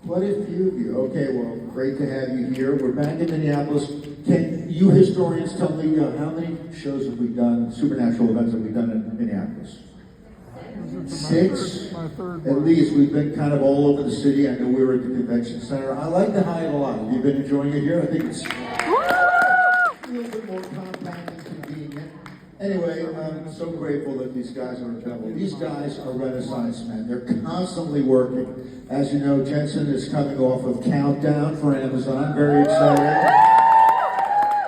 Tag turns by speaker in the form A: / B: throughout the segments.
A: Quite a few of you. Okay, well, great to have you here. We're back in Minneapolis. Can you historians tell me how many shows have we done, supernatural events have we done in Minneapolis? 6? At least. We've been kind of all over the city. I know we were at the convention center. I like the Hyatt a lot. Have you been enjoying it here? I think it's a little bit more compact and convenient. Anyway, I'm so grateful that these guys are available. These guys are Renaissance men. They're constantly working. As you know, Jensen is coming off of Countdown for Amazon. Very excited.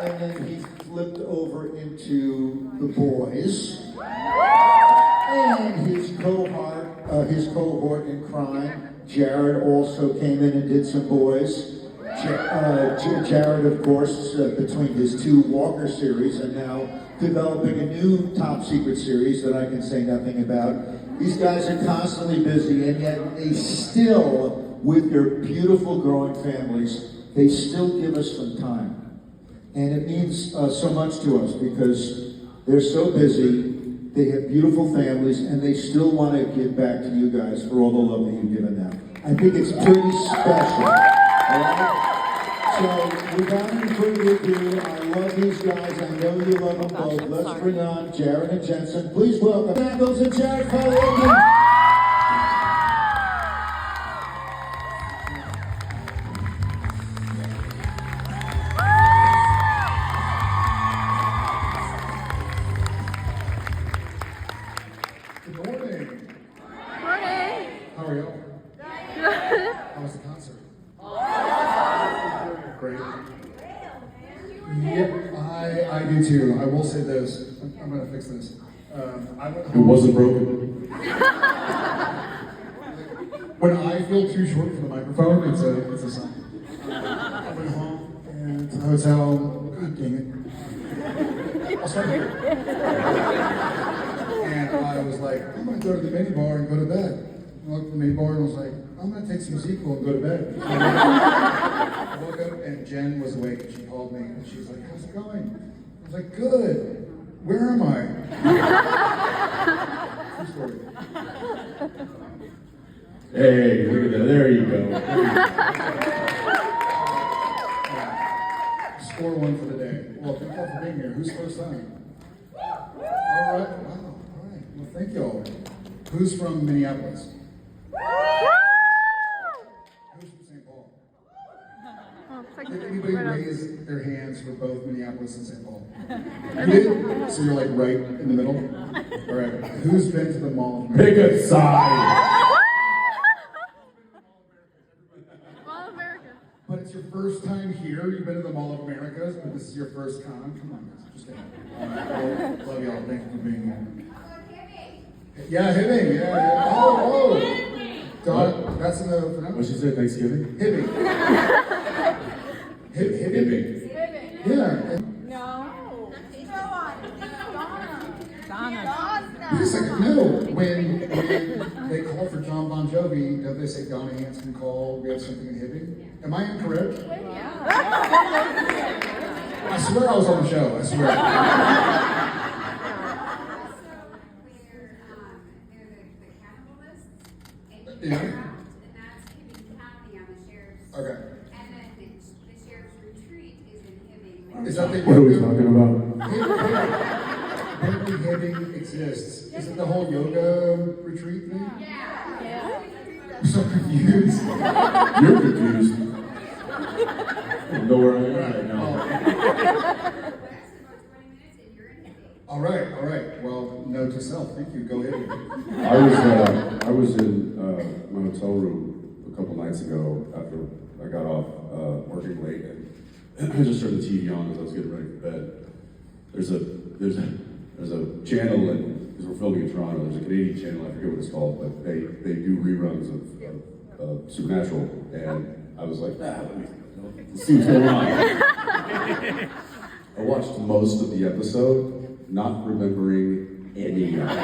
A: And then he flipped over into The Boys. And his cohort in crime, Jared, also came in and did some Boys. Jared, of course, between his 2 Walker series and now developing a new top secret series that I can say nothing about. These guys are constantly busy, and yet they still, with their beautiful growing families, they still give us some time. And it means so much to us because they're so busy, they have beautiful families, and they still want to give back to you guys for all the love that you've given them. I think it's pretty special. All right? So, without any further ado, I love these guys. I know you love them both. Let's bring on Jared and Jensen. Please welcome Eccles and Jared Foley.
B: Good morning.
C: Morning.
B: How are y'all?
C: Good.
B: How was the concert? Great. Yep, I do too. I will say this. I'm gonna fix this. I went
D: It
B: home.
D: wasn't broken.
B: When I feel too short for the microphone, it's a sign. I went home and to the hotel. God dang it. I'll start here. And I was like, I'm gonna go to the mini bar and go to bed. I looked at the mini bar and was like, I'm gonna take some sequel and go to bed. I woke up and Jen was awake and she called me and she was like, how's it going? I was like, good. Where am I? True story.
D: Hey, look at that. There you go.
B: Score 1 for the day. Well, thank y'all for being here. Who's first time? All right. Wow. All right. Well, thank y'all. Who's from Minneapolis? Who's from St. Paul? Did anybody raise their hands for both Minneapolis and St. Paul? You did? So you're like right in the middle? All right. Who's been to the Mall of America?
D: Pick a side.
C: All America.
B: But it's your first time here. You've been to the Mall of Americas, but this is your first con. Come on, guys. Just kidding. All right. Well, love y'all. Thank you for being here. Yeah, Hibbing. Yeah. Oh. God, that's in the.
D: What'd she say? Thanksgiving?
B: Hibbing. Hibbing. Yeah.
C: No. Donna.
B: Wait a second. No. When they call for John Bon Jovi, don't they say Donna Hansen call? We have something in Hibbing. Am I incorrect? I swear I was on the show. I swear. Yeah.
E: And that's Hibbing County on the sheriff's.
B: Okay.
E: And then the sheriff's retreat is in Hibbing.
B: Is that the
D: What are we talking about?
B: Hibbing exists. Is it the whole yoga retreat thing?
E: Yeah.
B: I'm so confused.
D: You're confused. I don't know where I am right now.
B: All right. Well, note to self. Thank you. Go ahead.
D: I was in my hotel room a couple nights ago after I got off working late, and I just turned the TV on as I was getting ready for bed. There's a channel, and because we're filming in Toronto, there's a Canadian channel. I forget what it's called, but they do reruns of Supernatural, and I was like, let me see what's going on. I watched most of the episode, not remembering any of it.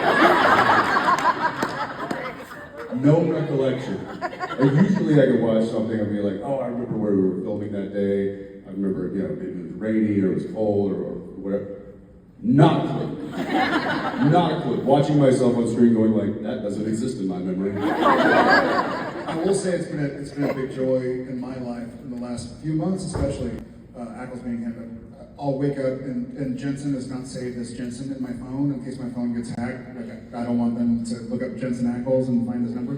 D: No recollection. Like, usually I can watch something and be like, oh, I remember where we were filming that day. I remember, maybe it was rainy or it was cold or whatever. Not a clue. Not a clue. Watching myself on screen going like, that doesn't exist in my memory.
B: I will say it's been a big joy in my life in the last few months, especially Ackles being him. But I'll wake up and Jensen is not saved as Jensen in my phone in case my phone gets hacked. Like I don't want them to look up Jensen Ackles and find his number.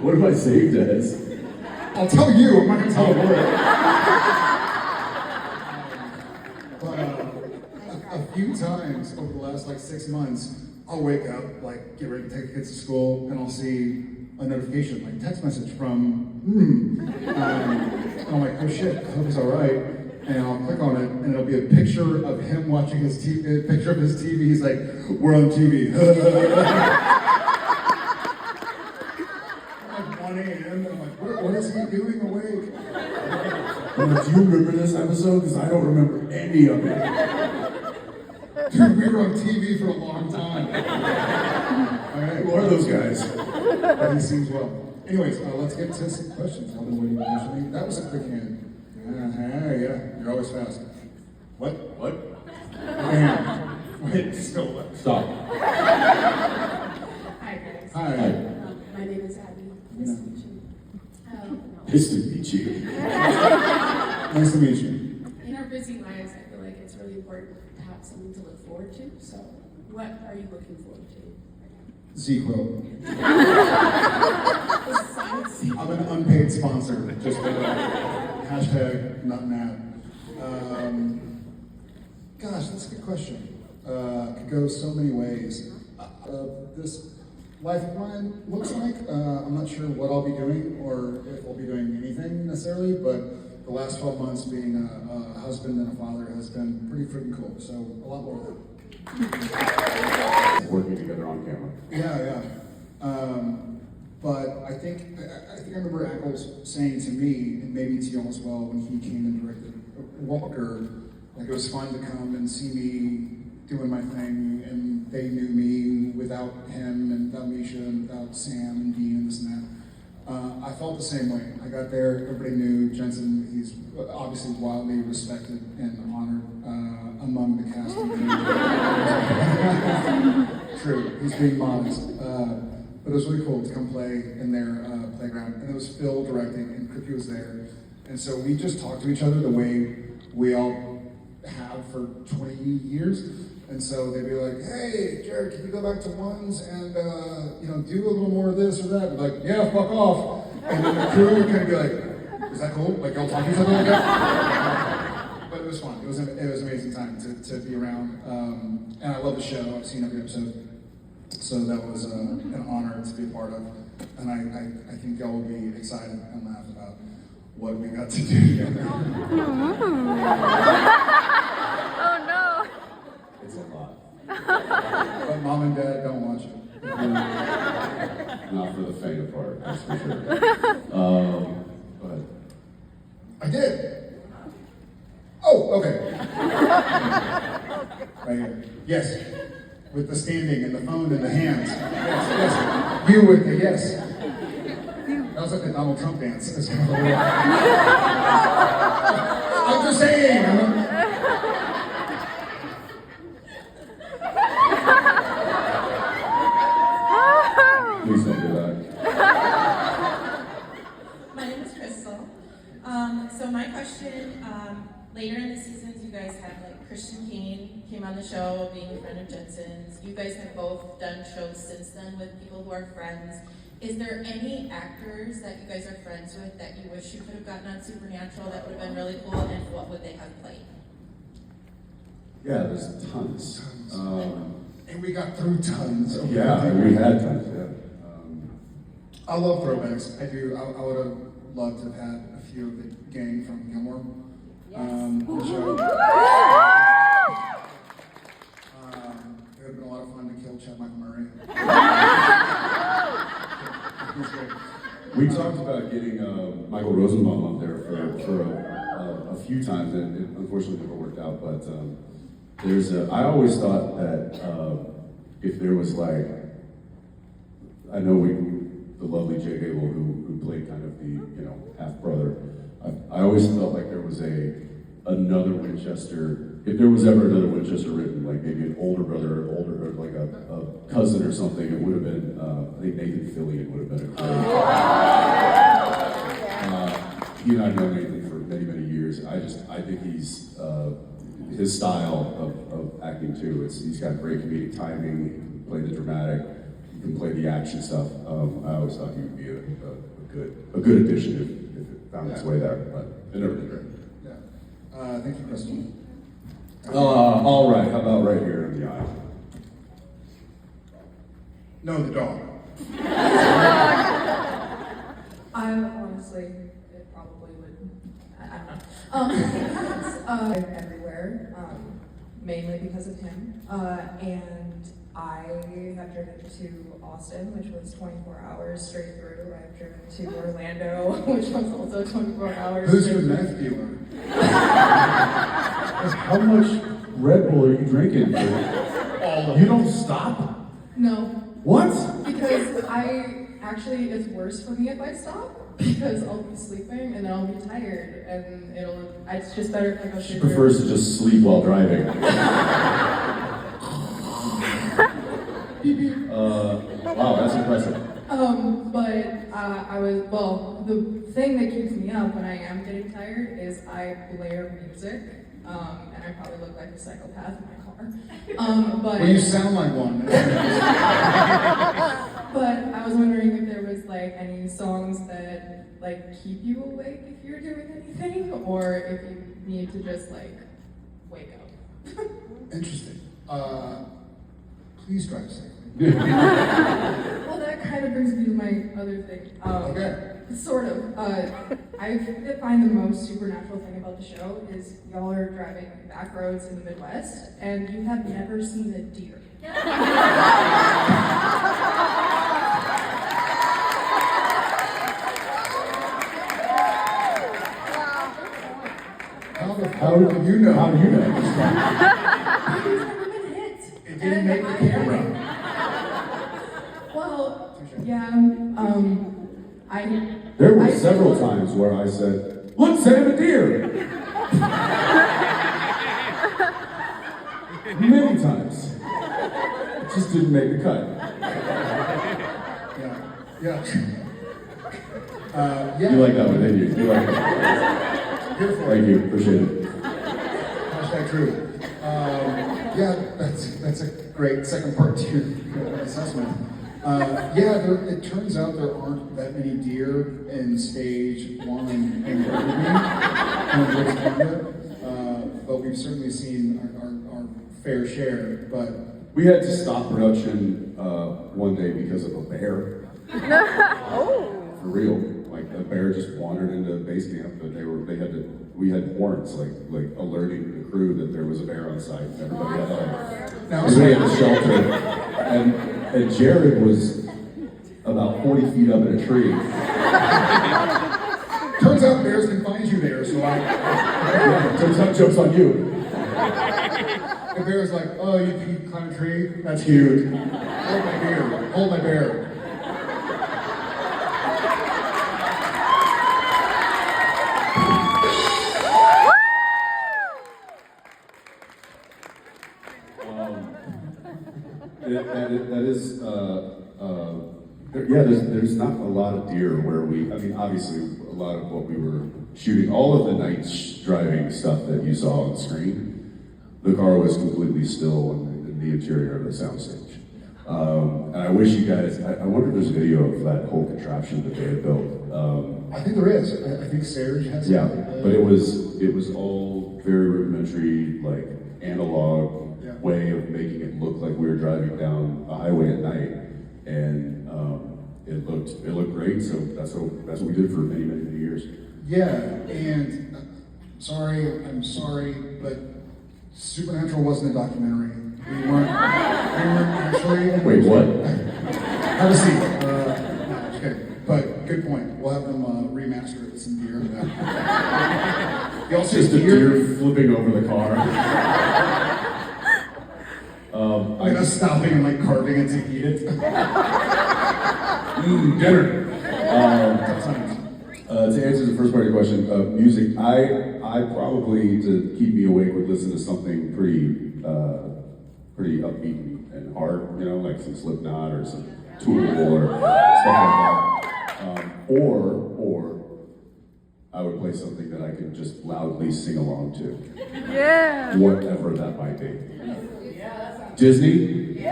D: What am I saved as?
B: I'll tell you. I'm not gonna tell the world. But a few times over the last like 6 months, I'll wake up, like get ready to take the kids to school, and I'll see a notification, like text message from and I'm like, oh shit, I hope he's all right. And I'll click on it, and it'll be a picture of him watching his TV. A picture of his TV. He's like, we're on TV. Like 1 a.m. and I'm like, what is he doing awake?
D: Do you remember this episode? Because I don't remember any of it.
B: Dude, we were on TV for a long time. All right,
D: Who are those guys?
B: but he seems well. Anyways, let's get to some questions. I've been waiting patiently. That was a quick hand. Yeah, you're always fast. What? Wait, still what?
D: Stop.
F: Hi guys.
B: Hi.
F: My name is Abby. Nice to meet you.
D: Pissed to meet you.
B: Nice to meet you.
F: In our busy lives, I feel like it's really important to have something to look forward to. So, what are you looking forward to?
B: Z-Quill.
F: Besides,
B: I'm an unpaid sponsor. Just hashtag not an ad. Gosh, that's a good question. Could go so many ways. This life of mine looks like I'm not sure what I'll be doing or if I'll be doing anything necessarily, but the last 12 months being a husband and a father has been pretty freaking cool. So a lot more of that.
D: Working together on camera.
B: Yeah. But I think I remember Ackles saying to me, and maybe to y'all as well, when he came and directed Walker, like it was fun to come and see me doing my thing, and they knew me without him and without Misha and without Sam and Dean and this and that. I felt the same way. I got there, everybody knew Jensen. He's obviously wildly respected and honored among the cast. True, he's being modest. But it was really cool to come play in their playground. And it was Phil directing, and Crippy was there. And so we just talked to each other the way we all have for 20 years. And so they'd be like, hey, Jared, can you go back to ones and do a little more of this or that? And like, yeah, fuck off. And then the crew would kind of be like, is that cool? Like, y'all talk to each other like that? But it was fun. It was an amazing time to be around. And I love the show. I've seen every episode. So that was an honor to be a part of. And I think y'all will be excited and laugh about what we got to do together.
C: Oh no.
D: It's a lot.
B: But mom and dad, don't watch it.
D: Not for the faint of heart, that's for sure. But
B: I did. Oh, okay. Right here. Yes. With the standing and the phone in the hands. Yes. You with the yes. That was like the Donald Trump dance. It's kind of I'm just saying.
D: please don't do that.
G: My name is Crystal. So my question, later in the seasons, you guys had like Christian Kane came on the show, being a friend of Jensen's. You guys have both done shows since then with people who are friends. Is there any actors that you guys are friends with that you wish you could have gotten on Supernatural that would have been really cool, and what would they have played?
D: Yeah, there's tons.
B: And we got through tons.
D: Yeah, we had tons, yeah.
B: I love throwbacks. I do. I would have loved to have had a few of the gang from Gilmore. The show. It would have been a lot of fun to kill Chad Michael Murray. It was great.
D: We talked about getting Michael Rosenbaum up there for a few times, and it unfortunately never worked out. But I always thought that if there was like, I know the lovely Jay Gable who played kind of the half brother. I always felt like there was another Winchester if there was ever another Winchester written, like maybe an older brother, or like a cousin or something, it would have been, I think Nathan Fillion would have been a great. He and I have known Nathan for many, many years. I think he's, his style of acting too, he's got great comedic timing, he can play the dramatic, he can play the action stuff. I always thought he would be a good addition if it found its way there, but it never did.
B: Yeah. Thank you, Crystal.
D: All right, how about right here in the aisle?
B: No, the dog.
H: I honestly, it probably would, I don't know. Everywhere, mainly because of him. And I have driven to Austin, which was 24 hours straight through. I've driven to Orlando, which was also 24 hours.
B: Who's your meth dealer?
D: How much Red Bull are you drinking? You don't stop?
H: No,
D: What?
H: because it's worse for me if I stop, because I'll be sleeping and then I'll be tired, and it's just better if I go
D: She
H: straight
D: prefers to just sleep while driving. Wow, that's impressive.
H: The thing that keeps me up when I am getting tired is I blare music, and I probably look like a psychopath in my car.
B: Well, you sound like one.
H: But I was wondering if there was like any songs that like keep you awake if you're doing anything, or if you need to just like wake up.
B: Interesting. Please drive safely.
H: Well, that kind of brings me to my other thing.
B: Okay.
H: Sort of. I find the most supernatural thing about the show is y'all are driving back roads in the Midwest, and you have never seen a deer.
B: How do you know?
D: How do you know?
H: It's never been hit.
B: It didn't make the camera.
H: Well, yeah.
D: There were several times where I said, "Look, save a deer." Many times. It just didn't make the cut.
B: Yeah.
D: You like that one, didn't you? You like it.
B: Here for
D: Thank you. Appreciate it.
B: Hashtag true. That's a great second part to your assessment. It turns out there aren't that many deer in stage 1 and but we've certainly seen our fair share. But
D: We had to stop production one day because of a bear. For real. Like a bear just wandered into base camp, but we had horns like alerting the crew that there was a bear on site. And everybody had a shelter. And Jared was about 40 feet up in a tree.
B: turns out bears can find you there, so
D: Turns out joke's on you.
B: the bear's like, oh, you can climb a tree? That's huge. Hold my bear. Hold my bear.
D: There's not a lot of deer where obviously a lot of what we were shooting, all of the night driving stuff that you saw on the screen, the car was completely still in the interior of the soundstage. And I wish you guys, I wonder if there's video of that whole contraption that they had built.
B: I think there is. I think Serge has.
D: Yeah, but it was all very rudimentary, like analog way of making it look like we were driving down a highway at night, and it looked great. So that's what we did for many years.
B: Yeah, and I'm sorry, but Supernatural wasn't a documentary. We weren't actually.
D: Wait, what?
B: Have a seat. No, just kidding. But good point. We'll have them remaster it with some deer. You also
D: Just a deer flipping over the car.
B: I'm gonna stopping and like carving it to eat it.
D: Dinner. To answer the first part of your question, music, I probably, to keep me awake, would listen to something pretty upbeat and hard, like some Slipknot or some Tool or stuff like that. Or I would play something that I could just loudly sing along to.
C: Yeah.
D: Whatever that might be. Disney?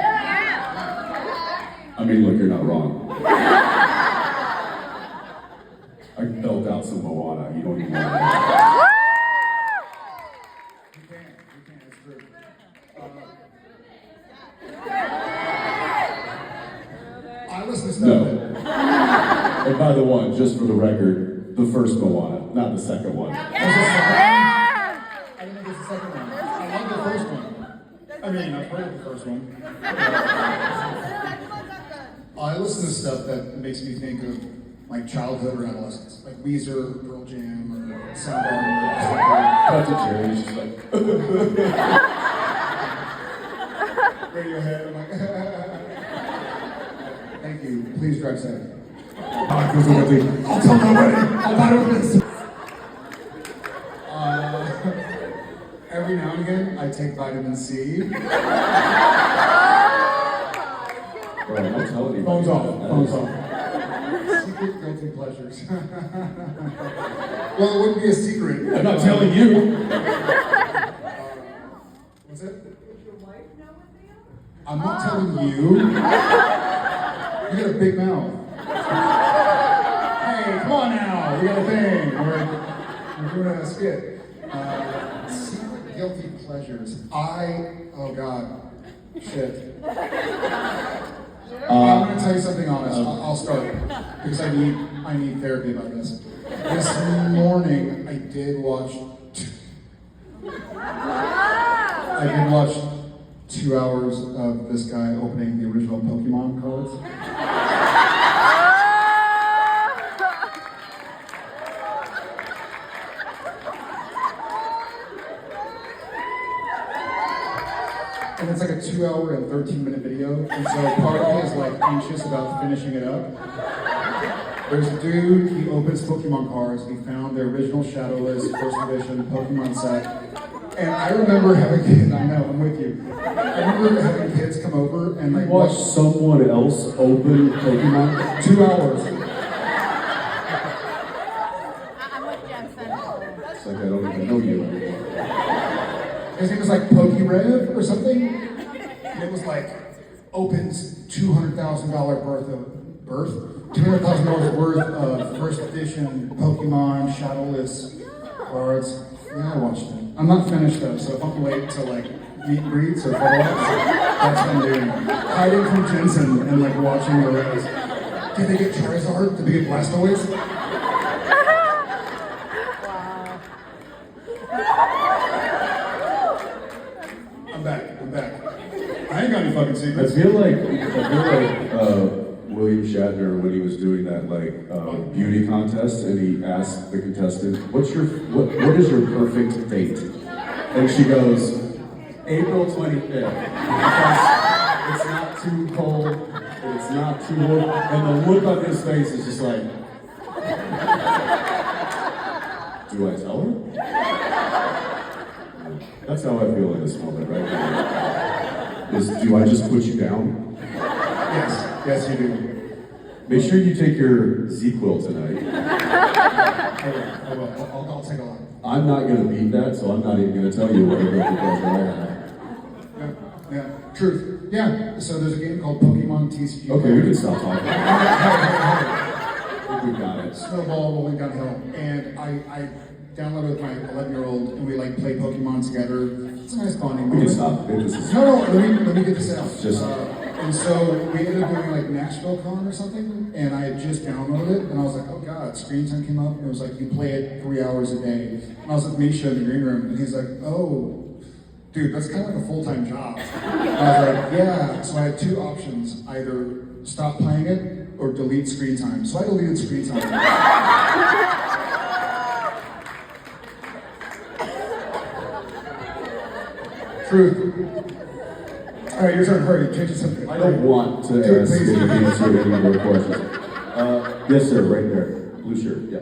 D: I mean, look, you're not wrong. I belt out some Moana. You don't even know.
B: You can't, it's true. I listen to stuff
D: No.
B: that...
D: And by the one, just for the record, the first Moana, not the second one.
B: I didn't think it's the second one. I love the first one. I mean, I've heard of the first one. I listen to stuff that makes me think of like childhood or adolescence, like Weezer, Pearl Jam, or Soundgarden. Stuff like
D: Cut to Jerry, he's just like,
B: Radiohead. I'm like, thank you. Please drive safe. I'll tell nobody. I'll buy with this. Every now and again, I take vitamin C.
D: bro, I'm telling you.
B: Phone's off. Phone's off. Secret guilty pleasures. Well, it wouldn't be a secret.
D: I'm not telling you.
B: What's it? Does your wife know what they are? I'm not telling you. You got a big mouth. Hey, come on now. We got a thing. We're doing a skit. Secret guilty pleasures. Oh God. Shit. I'm gonna tell you something honest. I'll start because I need therapy about this. This morning I did watch 2 hours of this guy opening the original Pokemon cards. And it's like a 2 hour and 13-minute video, and so part of me is like anxious about finishing it up. There's a dude, he opens Pokemon cards, he found the original Shadowless first edition Pokemon set, and I remember having kids, I know, I'm with you. I remember having kids come over and like
D: Watch someone else open Pokemon.
B: 2 hours.
C: I'm with Jensen.
D: It's like I don't even know you anymore.
B: His name was like PokeRev or something. And it was like, opens $200,000 worth of first edition Pokemon Shadowless cards. Yeah, I watched it. I'm not finished though, so if I'm late to like meet and greets or photo-ops, that's what I'm doing. Hiding from Jensen and like watching the rest. Did they get Charizard? Did they get Blastoise? I'm back. I ain't got any fucking
D: I
B: secrets.
D: feel like William Shatner when he was doing that beauty contest, and he asked the contestant, "What is your perfect date?" And she goes, "April 25th. Because it's not too cold, and it's not too warm." And the look on his face is just like, do I tell her? That's how I feel in this moment right now. Do I just put you down?
B: Yes, you do.
D: Make sure you take your ZQuil tonight.
B: I will. I'll take a lot.
D: I'm not going to beat that, so I'm not even going to tell you what a guilty pleasure I have.
B: Yeah, truth. Yeah, so there's a game called Pokemon TCG.
D: Okay, we can stop talking. I think we got it.
B: Snowball rolling downhill. And I downloaded with my 11-year-old, and we like play Pokemon together. It's a nice bonding
D: We can
B: moment.
D: stop. This is
B: No, let me get this out.
D: Just-
B: and so we ended up doing like Nashville Con or something, and I had just downloaded it, and I was like, oh god, screen time came up, and it was like, you play it 3 hours a day. And I was with Misha in the green room, and he's like, oh, dude, that's kind of like a full-time job. And I was like, yeah. So I had two options, either stop playing it or delete screen time. So I deleted screen time. Truth. All right, your turn. Hurry, change the subject.
D: I don't want to
B: Do it,
D: ask
B: please.
D: you to answer any more questions. Yes, sir, right there. Blue shirt, yeah.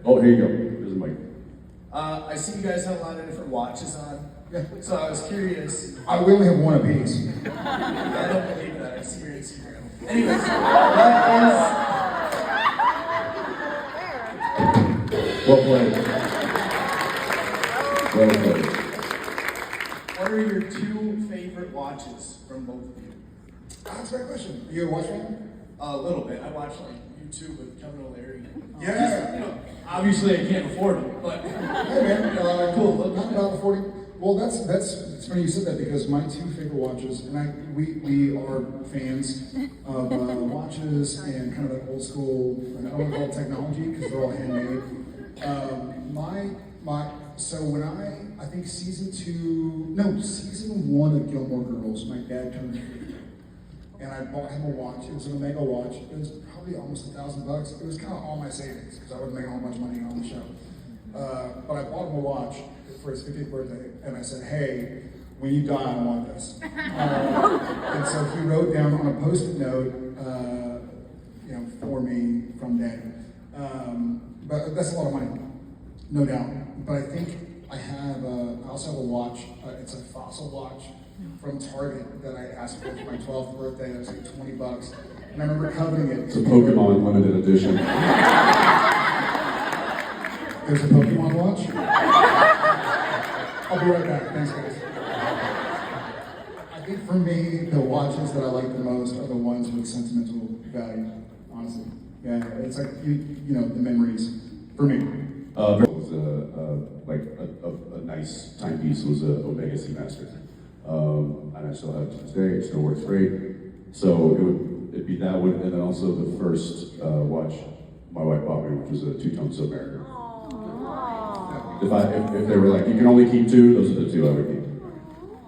D: Oh, here you go. Here's a mic.
I: I see you guys have a lot of different watches on.
B: Yeah.
I: So I was curious.
B: We only have one apiece.
I: I don't believe that. I see your Instagram. Anyways,
D: Well played. Well played.
I: what are your two favorite watches from both of you?
B: That's a great question. Are you a watch fan?
I: A little bit. I watch like YouTube with Kevin O'Leary.
B: Yeah.
I: You know, obviously I can't afford them, but
B: Hey man,
I: Cool.
B: Not about affording. Well, that's it's funny you said that because my two favorite watches, and we are fans of watches and kind of that old school. I don't want to call it technology because they're all handmade. So when I think season 1 of Gilmore Girls, my dad turned 50, and I bought him a watch. It was an Omega watch. It was probably almost $1,000. It was kind of all my savings because I wasn't making all much money on the show. But I bought him a watch for his 50th birthday, and I said, "Hey, when you die, I want this." And so he wrote down on a post-it note, for me from Daddy. But that's a lot of money, no doubt. But I think I also have a watch. It's a Fossil watch from Target that I asked for my 12th birthday. It was like $20, and I remember coveting it.
D: It's a Pokemon limited edition.
B: There's a Pokemon watch. I'll be right back. Thanks, guys. I think for me, the watches that I like the most are the ones with sentimental value. Honestly, yeah, it's like the memories for me.
D: It was a nice timepiece. Was a Omega Seamaster, and I still have it to this day. It still works great. So it'd be that one, and then also the first watch my wife bought me, which was a two-tone Submariner. If they were like, you can only keep two, those are the two I would keep.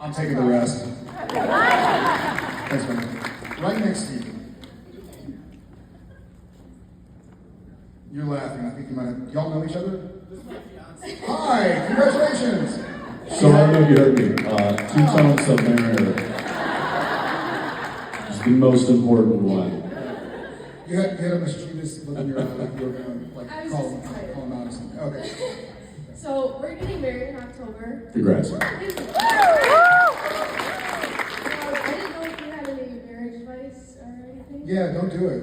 B: I'm taking the rest. Thanks, man. Right next to you. You're laughing. I think you might have. Y'all know each other? Hi, congratulations.
D: So I don't know if you heard me. Two-tone Submariner is the most important one.
B: You had a mischievous look in your eye, like you were gonna
F: I was
B: call
F: just excited.
B: him out or something. Okay.
F: So we're getting married in October.
D: Congrats.
F: I didn't know if you had any marriage advice or anything.
B: Yeah, don't do it.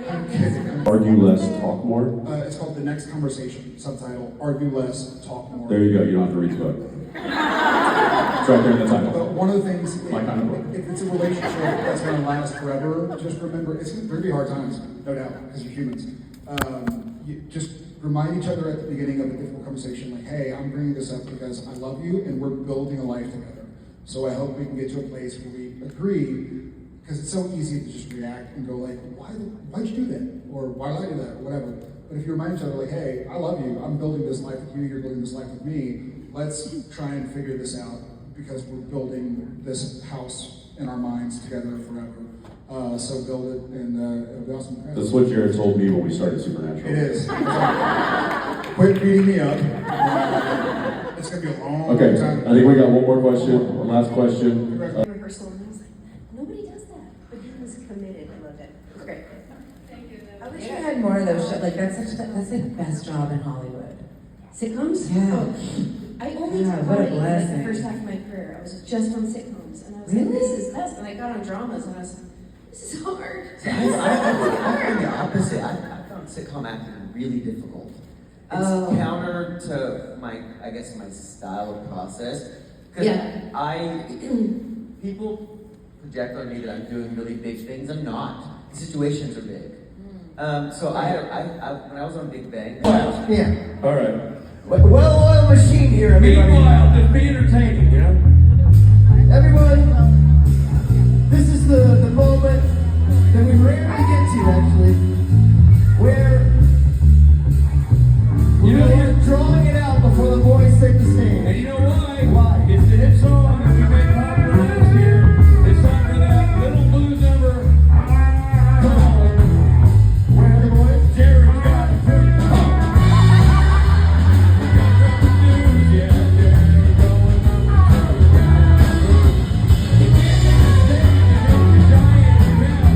B: I'm kidding.
D: Argue less, talk more.
B: It's called The Next Conversation. Subtitle: Argue Less, Talk More.
D: There you go. You don't have to read the book. It's right there in the title.
B: But one of the things,
D: My kind of book.
B: if it's a relationship that's going to last forever, just remember it's going to be hard times, no doubt, because you're humans. You just remind each other at the beginning of a difficult conversation, like, "Hey, I'm bringing this up because I love you and we're building a life together. So I hope we can get to a place where we agree." Because it's so easy to just react and go like, why'd you do that? Or why did I do that? Or whatever. But if you remind each other like, "Hey, I love you. I'm building this life with you. You're building this life with me. Let's try and figure this out because we're building this house in our minds together forever." So build it, and it'll be awesome.
D: That's what Jared told me when we started Supernatural.
B: It is. Quit beating me up. It's gonna be a long
D: Okay,
B: time.
D: I think we got one more question. One last question.
J: Rehearsal, and I was like, nobody does that. But he was committed. I loved it. It was great.
E: Thank you.
K: I wish I had more of those shows. Like that's the best job in Hollywood.
J: Sitcoms?
K: Yeah.
J: Oh, I only
K: Yeah,
J: did
K: what a
J: comedy like the
K: blessing.
J: first half of my career. I was just on sitcoms, and I was
K: Really?
J: like, this is best. And I got on dramas, and I was like, this is hard.
L: I find the opposite. I found sitcom acting really difficult. It's counter to my style of process. Because people project on me that I'm doing really big things. I'm not. The situations are big. So when I was on Big Bang. Yeah.
D: All right.
L: Well-oiled machine here, everybody.
I: Meanwhile, just be entertaining, you know?
L: Everyone, this is the moment that we rarely get to, actually, where we're drawing it out before the boys take the stand.
I: And you know why? Why? It's the hit song that we made popular last year. It's time for that little blues number called Where the Boys. Jared's got a pretty song. We got nothing to lose, yeah, Jared's going number 2. He can't stand it, he's a giant, yeah.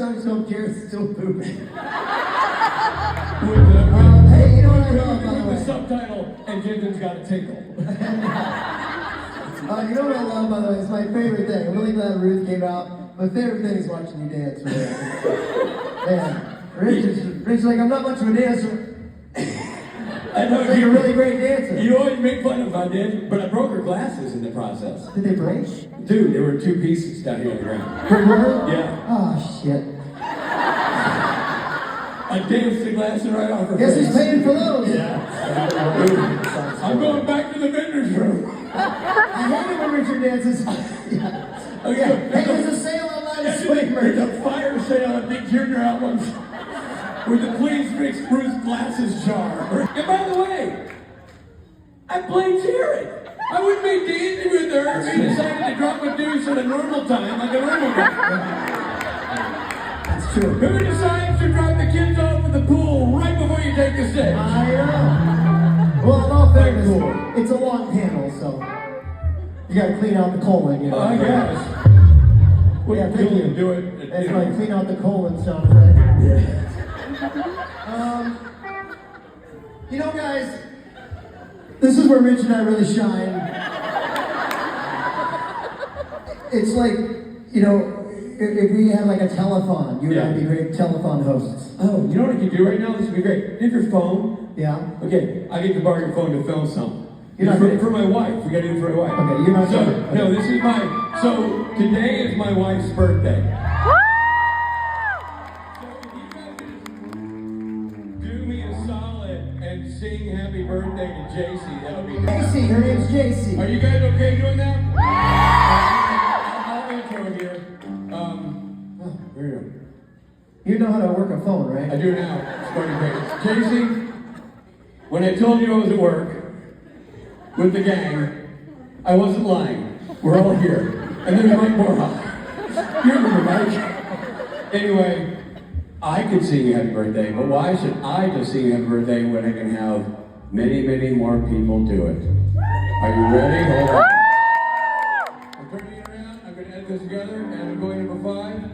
M: song is called Jared's Still Pooping.
I: Hey,
M: you know what I love, by the
I: with
M: way?
I: the subtitle, and Jensen's got a tinkle.
M: You know what I love, by the way? It's my favorite thing. I'm really glad Ruth came out. My favorite thing is watching you dance with her. Yeah. Rich like, I'm not much of a dancer.
I: I know
M: You're a really great dancer.
I: You always make fun of my dance, but I broke her glasses in the process.
M: Did they break?
I: Dude, there were 2 pieces down here on the ground.
M: For real?
I: Yeah.
M: Oh, shit.
I: I danced the glasses right off her
M: Guess
I: face.
M: who's paying for those?
I: Yeah. I'm going back to the vendor's room.
M: I hate it when Richard dances. Yeah.
I: Okay.
M: Hey, there's a sale online at
I: There's a fire sale at Big Junior Albums with the Please Fix Bruce Glasses jar. And by the way, I played Jared. I wouldn't be dancing with her if he decided to drop a deuce at a normal time like a normal guy.
M: That's true.
I: Who decides to drop the kids off at the pool right before you take the stage?
M: I know. Well, in all fairness, it's a long panel, so you gotta clean out the colon, you know.
I: I guess. Well,
M: Yeah, thank you.
I: Do it.
M: That's right, clean out the colon sound effect.
I: Yeah.
M: You know, guys, this is where Rich and I really shine. It's like, you know, if we had like a telethon, you and I would be great telethon hosts.
I: Oh, you know what I can do right now? This would be great. Give your phone.
M: Yeah.
I: Okay, I get to borrow your phone to film something.
M: You're not
I: for my wife. We gotta do it for my wife.
M: Okay, you're not
I: So,
M: gonna-
I: no, this is my, so today is my wife's birthday. So if you guys just do me a solid and sing happy birthday to JC, that would be great.
M: JC, her name's JC.
I: Are you guys okay doing that? I'll intro here. Here you go.
M: You know how to work a phone, right?
I: I do now. It's going great. JC, when I told you I was at work with the gang, I wasn't lying. We're all here. And there's Mike Borhoff. You remember Mike? Anyway, I could sing you happy birthday, but why should I just sing you happy birthday when I can have many, many more people do it? Are you ready? Hold on. I'm turning it around. I'm going to edit this together, and I'm going number 5.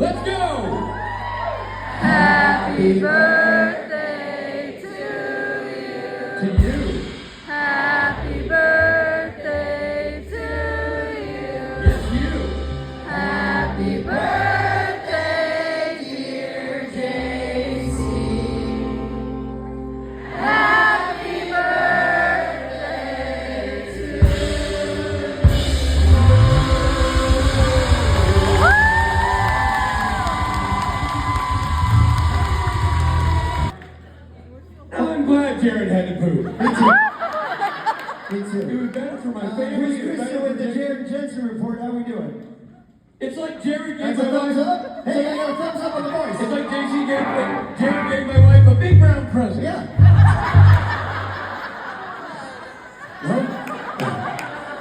I: Let's go!
C: Happy birthday to you.
I: To you.
C: Happy birthday to you.
I: Yes, you.
C: Happy birthday, dear JC. Happy birthday to you.
I: I'm glad Jared had to poop.
M: Me
I: It
M: too.
I: was better for my family. It was
M: Who's
I: better
M: with
I: for
M: the
I: Jared.
M: Jared and Jensen report? How we doing?
I: It's like Jared gave
M: That's a
I: my
M: thumbs
I: wife.
M: up? Hey, I got a thumbs up on the voice.
I: It's like JC Jared gave my wife a big brown present.
M: Yeah.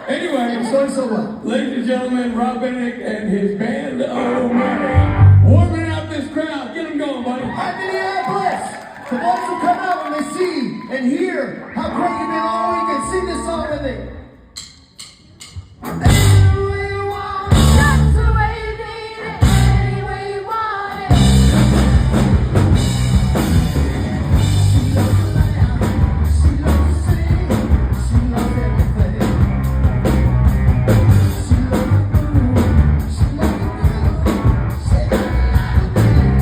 I: Anyway,
M: It's going so well.
I: ladies and gentlemen, Rob Benedict and his band, Oh Mary, warming up this crowd. Get them going, buddy.
M: At Minneapolis, the folks will come out when they see and hear how great you've been all week and sing this song with me. Any way you want it.
C: That's the way you need it. Any way you want it.
M: She loves the laugh, she loves to sing, she loves everything. She loves the groove, she loves the groove, she loves everything.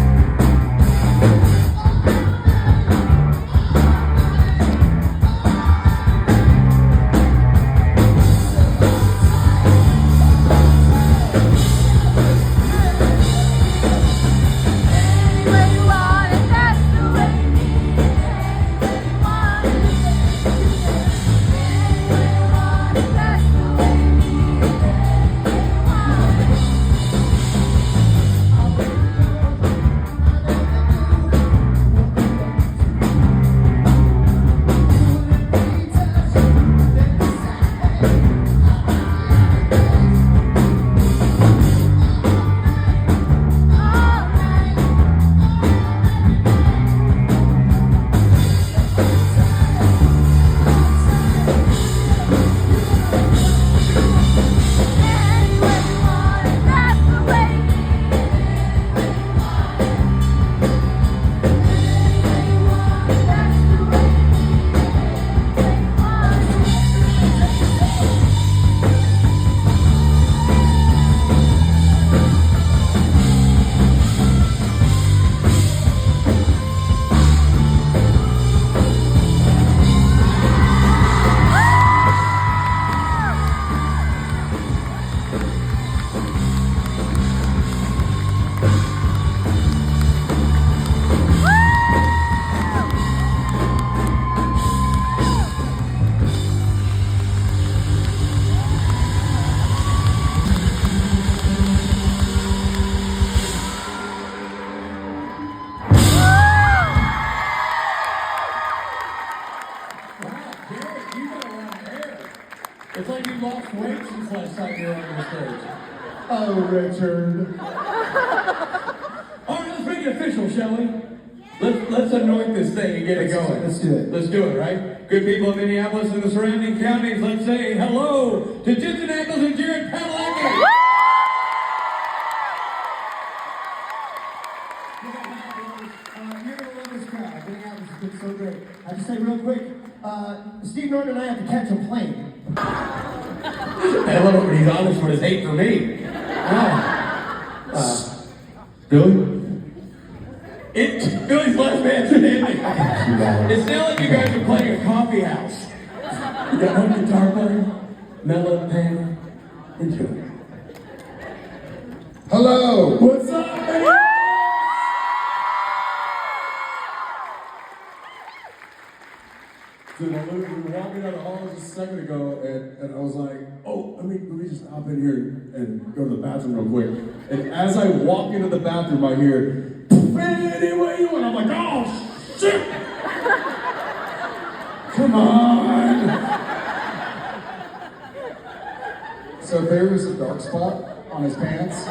I: since last time you were on the stage?
A: Oh, Richard.
I: All right, let's make it official, shall we? Let's anoint this thing and get it going.
M: Let's do it.
I: Let's do it, right? Good people of Minneapolis and the surrounding counties, let's say hello to Jensen Ackles and Jared Padalecki.
M: You're gonna love this crowd. Minneapolis has been so great. I have to say real quick, Steve Norton and I have to catch a plane.
I: I love it when he's honest with his hate for me. Billy? Billy's last man's an ending. It's now like you guys are playing a coffee house. You got one guitar player, mellow pen, enjoy.
B: Hello.
I: What's up, man?
D: Dude, we were walking down the hall just a second ago, and I was like, oh, let me just hop in here and go to the bathroom real quick. And as I walk into the bathroom, I hear, anyway you want, I'm like, oh, shit! Come on!
B: So there was a dark spot on his pants.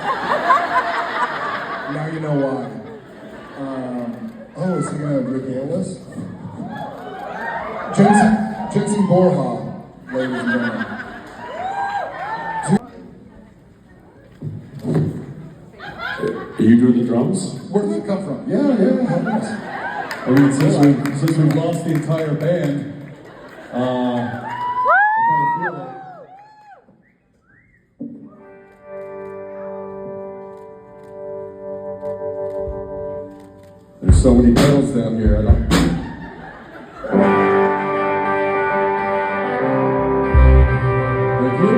B: Now you know why. Is he gonna regale us? Jensen Borja, ladies and gentlemen.
D: Are you doing the drums?
B: Where did it come from? Yeah, help us.
D: I mean, since we've lost the entire band, I kind of feel like... There's so many pedals down here, I don't... Thank you.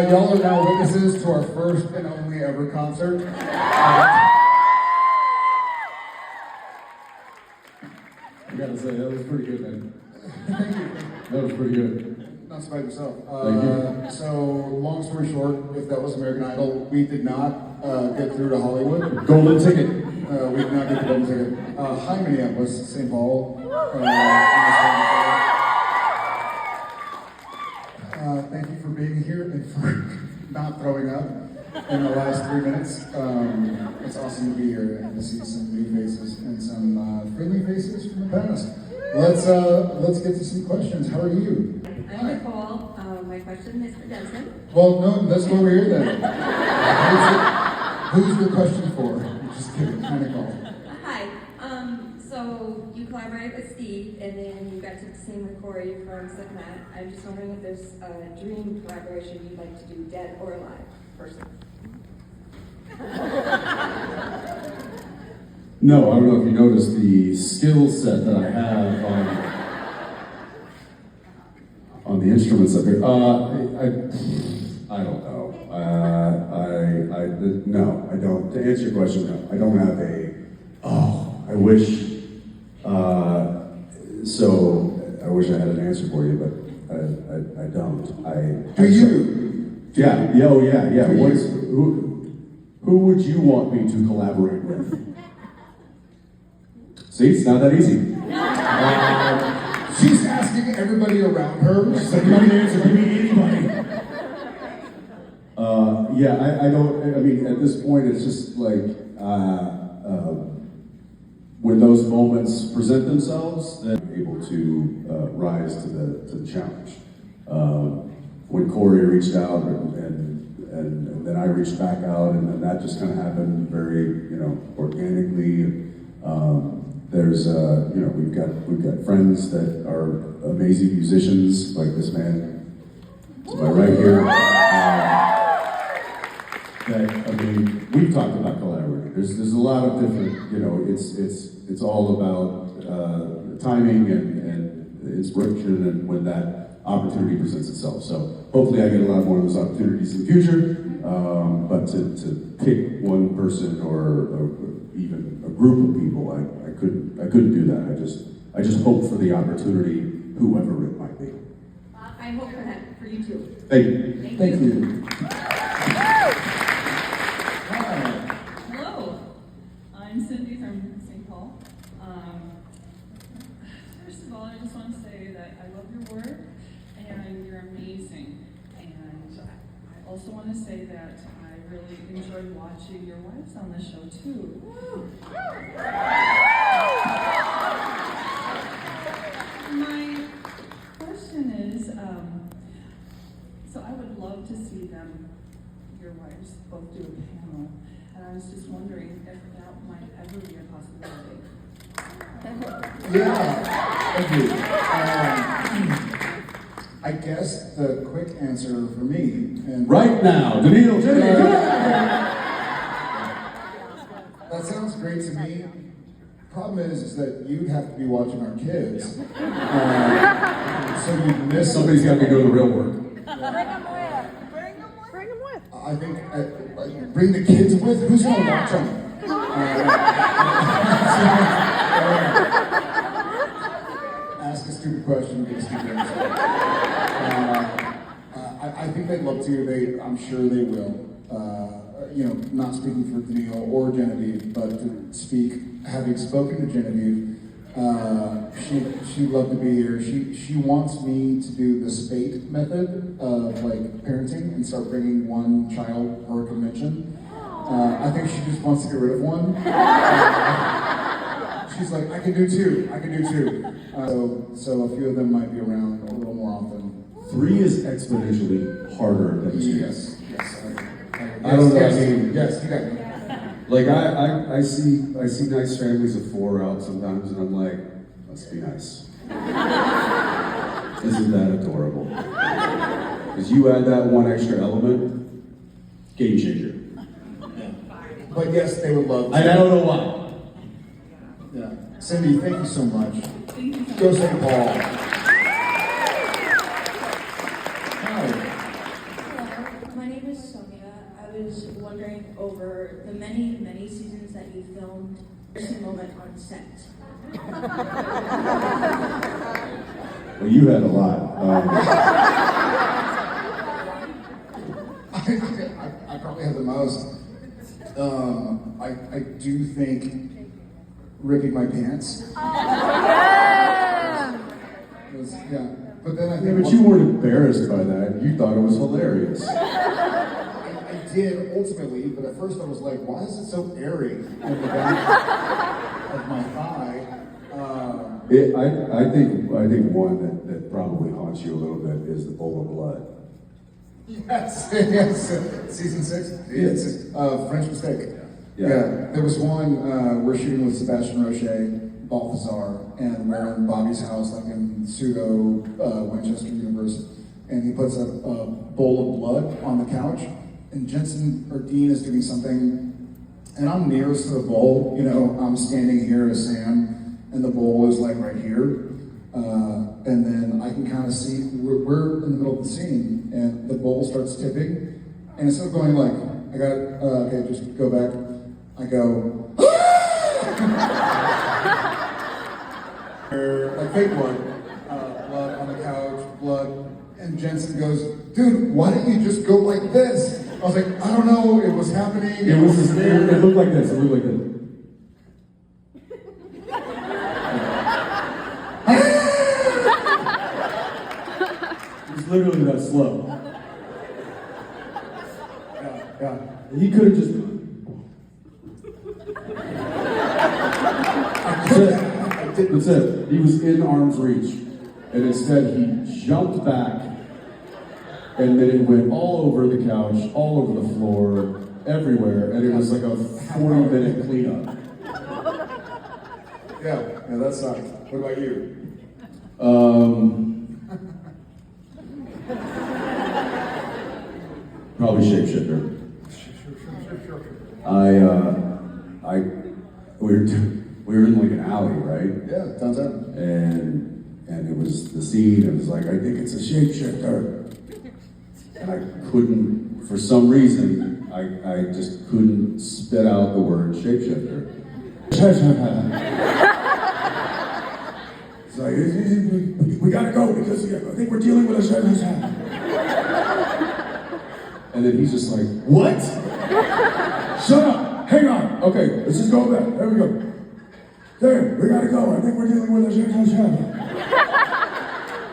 B: Y'all are now witnesses to our first and only ever concert.
D: I gotta say, that was pretty good, man. That was pretty good.
B: Not surprise yourself.
D: Thank you.
B: So, long story short, if that was American Idol, we did not get through to Hollywood.
D: Golden ticket.
B: We did not get the golden ticket. Hi, Minneapolis, St. Paul. Thank you for being here and for not throwing up in the last 3 minutes. It's awesome to be here and to see some new faces and some friendly faces from the past. Let's get to some questions. How are you?
J: I'm Nicole. My question is for Jensen.
B: Well, no, let's go over here then. Who's your question for? Just kidding. Hi, Nicole.
J: Hi. So you collaborated with Steve, and then you got to sing with Corey from Slipknot. I'm just wondering if there's a dream collaboration you'd like to do, dead or alive, person.
D: No, I don't know if you noticed the skill set that I have on the instruments up here. I don't know. No, I don't. To answer your question, no. I don't have I wish, so I wish I had an answer for you, but I don't.
B: Do you?
D: Yeah, yeah. Who would you want me to collaborate with? See, it's not that easy.
B: She's asking everybody around her.
D: Somebody answer, give me anybody. I don't, I mean, at this point, it's just like, when those moments present themselves, then I'm able to rise to the challenge. When Corey reached out and and then I reached back out, and then that just kind of happened very, organically. There's, we've got friends that are amazing musicians, like this man to my right here. We've talked about collaborating. There's a lot of different, it's all about timing and inspiration, and when that opportunity presents itself. So hopefully I get a lot more of those opportunities in the future. But to pick one person or even a group of people, I couldn't do that. I just hope for the opportunity, whoever it might be.
J: I hope for that for you too.
D: Thank you.
B: Thank you.
N: Hello, I'm Cindy from St. Paul. First of all, I just want to say that I love your work and you're amazing. And I also want to say that I really enjoyed watching your wives on the show too. My question is, so I would love to see them, your wives, both do a panel, and I was just wondering if that might ever be a possibility.
B: Yeah, thank you. I guess the quick answer for me, and
D: Right now, Danilo, Jimmy,
B: that sounds great to me. Problem is that you'd have to be watching our kids, so you'd miss.
D: Somebody's got to do the real work.
B: I think bring the kids with. Who's gonna watch them? Ask a stupid question, get a stupid answer. I think they'd love to. I'm sure they will. Not speaking for Danielle or Genevieve, but to speak, having spoken to Genevieve, she'd love to be here. She wants me to do the spate method of parenting and start bringing one child per convention. I think she just wants to get rid of one. She's like, I can do two. So a few of them might be around a little more often.
D: 3 is exponentially harder than 2.
B: Yes.
D: I don't know.
B: Yes, you got it.
D: Like I see nice families of 4 out sometimes, and I'm like, must be nice. Isn't that adorable? Because you add that one extra element, game changer.
B: But yes, they would love to.
D: I don't know why.
B: Yeah. Cindy, thank you so much.
N: Thank you so
B: Go
N: much.
B: St. Paul. Hi.
O: Hello, my name is Sonia. I was wondering, over the many, many seasons that you filmed, there's a moment on set.
D: Well, you had a lot.
B: I probably have the most. I do think ripping my pants. Yeah. But then I think.
D: Yeah, but you weren't embarrassed by that. You thought it was hilarious.
B: I did ultimately, but at first I was like, why is it so airy in the back of my thigh?
D: I think one that probably haunts you a little bit is the bowl of blood.
B: Yes. Season 6?
D: Yes.
B: French Mistake.
D: Yeah.
B: There was one, we're shooting with Sebastian Roche, Balthazar, and we're in Bobby's house, like in pseudo Winchester universe, and he puts a bowl of blood on the couch, and Jensen or Dean is doing something, and I'm nearest to the bowl, I'm standing here as Sam, and the bowl is like right here, and then I can kind of see, we're in the middle of the scene, and the bowl starts tipping, and instead of going like, I got it, okay, just go back, I go, like fake blood, blood on the couch, blood, and Jensen goes, dude, why didn't you just go like this? I was like, I don't know, it was happening.
D: It looked like this. It looked like this. It was literally that slow.
B: Yeah.
D: He could have just. That's it. He was in arm's reach, and instead he jumped back And then it went all over the couch, all over the floor, everywhere, and it was like a 40-minute cleanup.
B: Yeah, that sucks. What about you?
D: Probably shapeshifter. We were in like an alley, right?
B: Yeah, downtown.
D: And it was the scene. It was like, I think it's a shapeshifter, and I couldn't, for some reason, I just couldn't spit out the word shapeshifter. It's like, we gotta go because I think we're dealing with a shapeshifter. And then he's just like, what? Shut up! Hang on! Okay, let's just go back. There we go. There, we gotta go. I think we're dealing with a shapeshifter.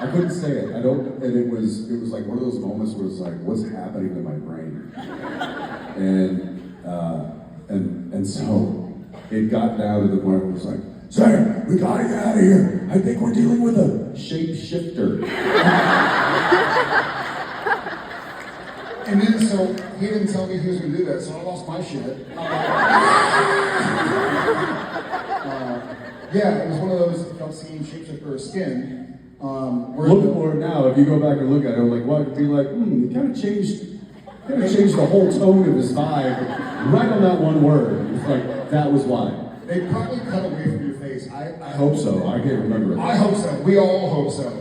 D: I couldn't say it. I don't, and it was like one of those moments where it's like, what's happening to my brain? And so it got down to the point where it was like, Sam, we gotta get out of here. I think we're dealing with a shapeshifter.
B: And then, so he didn't tell me he was going to do that, so I lost my shit. Yeah, it was one of those, if I've seen shapeshifter or skin.
D: Look for it now. If you go back and look at it, I'm like, what? It'd be like, he kind of changed the whole tone of his vibe right on that one word. It's like, that was why.
B: They probably cut away from your face.
D: I hope so. I can't remember it.
B: I hope so. We all hope so.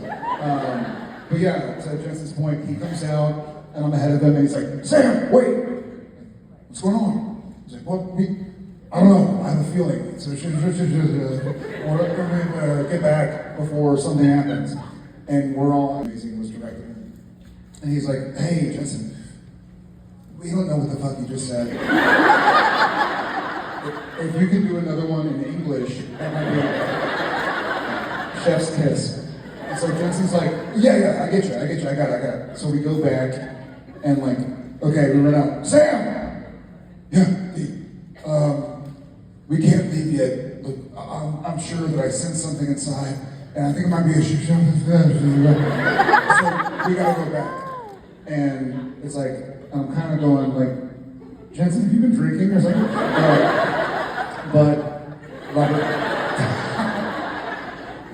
B: But yeah, to Jensen's point, he comes out, and I'm ahead of him, and he's like, Sam, wait! What's going on? He's like, what? I don't know. I have a feeling. So get back before something happens. And we're all amazing was directing. And he's like, hey, Jensen, we don't know what the fuck you just said. If you can do another one in English, that might be chef's kiss. And so Jensen's like, yeah, I get you, I got it. So we go back, and like, okay, we run out. Sam! Yeah, we can't leave yet. Look, I'm sure that I sense something inside, and I think it might be a shit. So we gotta go back. And it's like, I'm kind of going like, Jensen, have you been drinking or something? But Robert,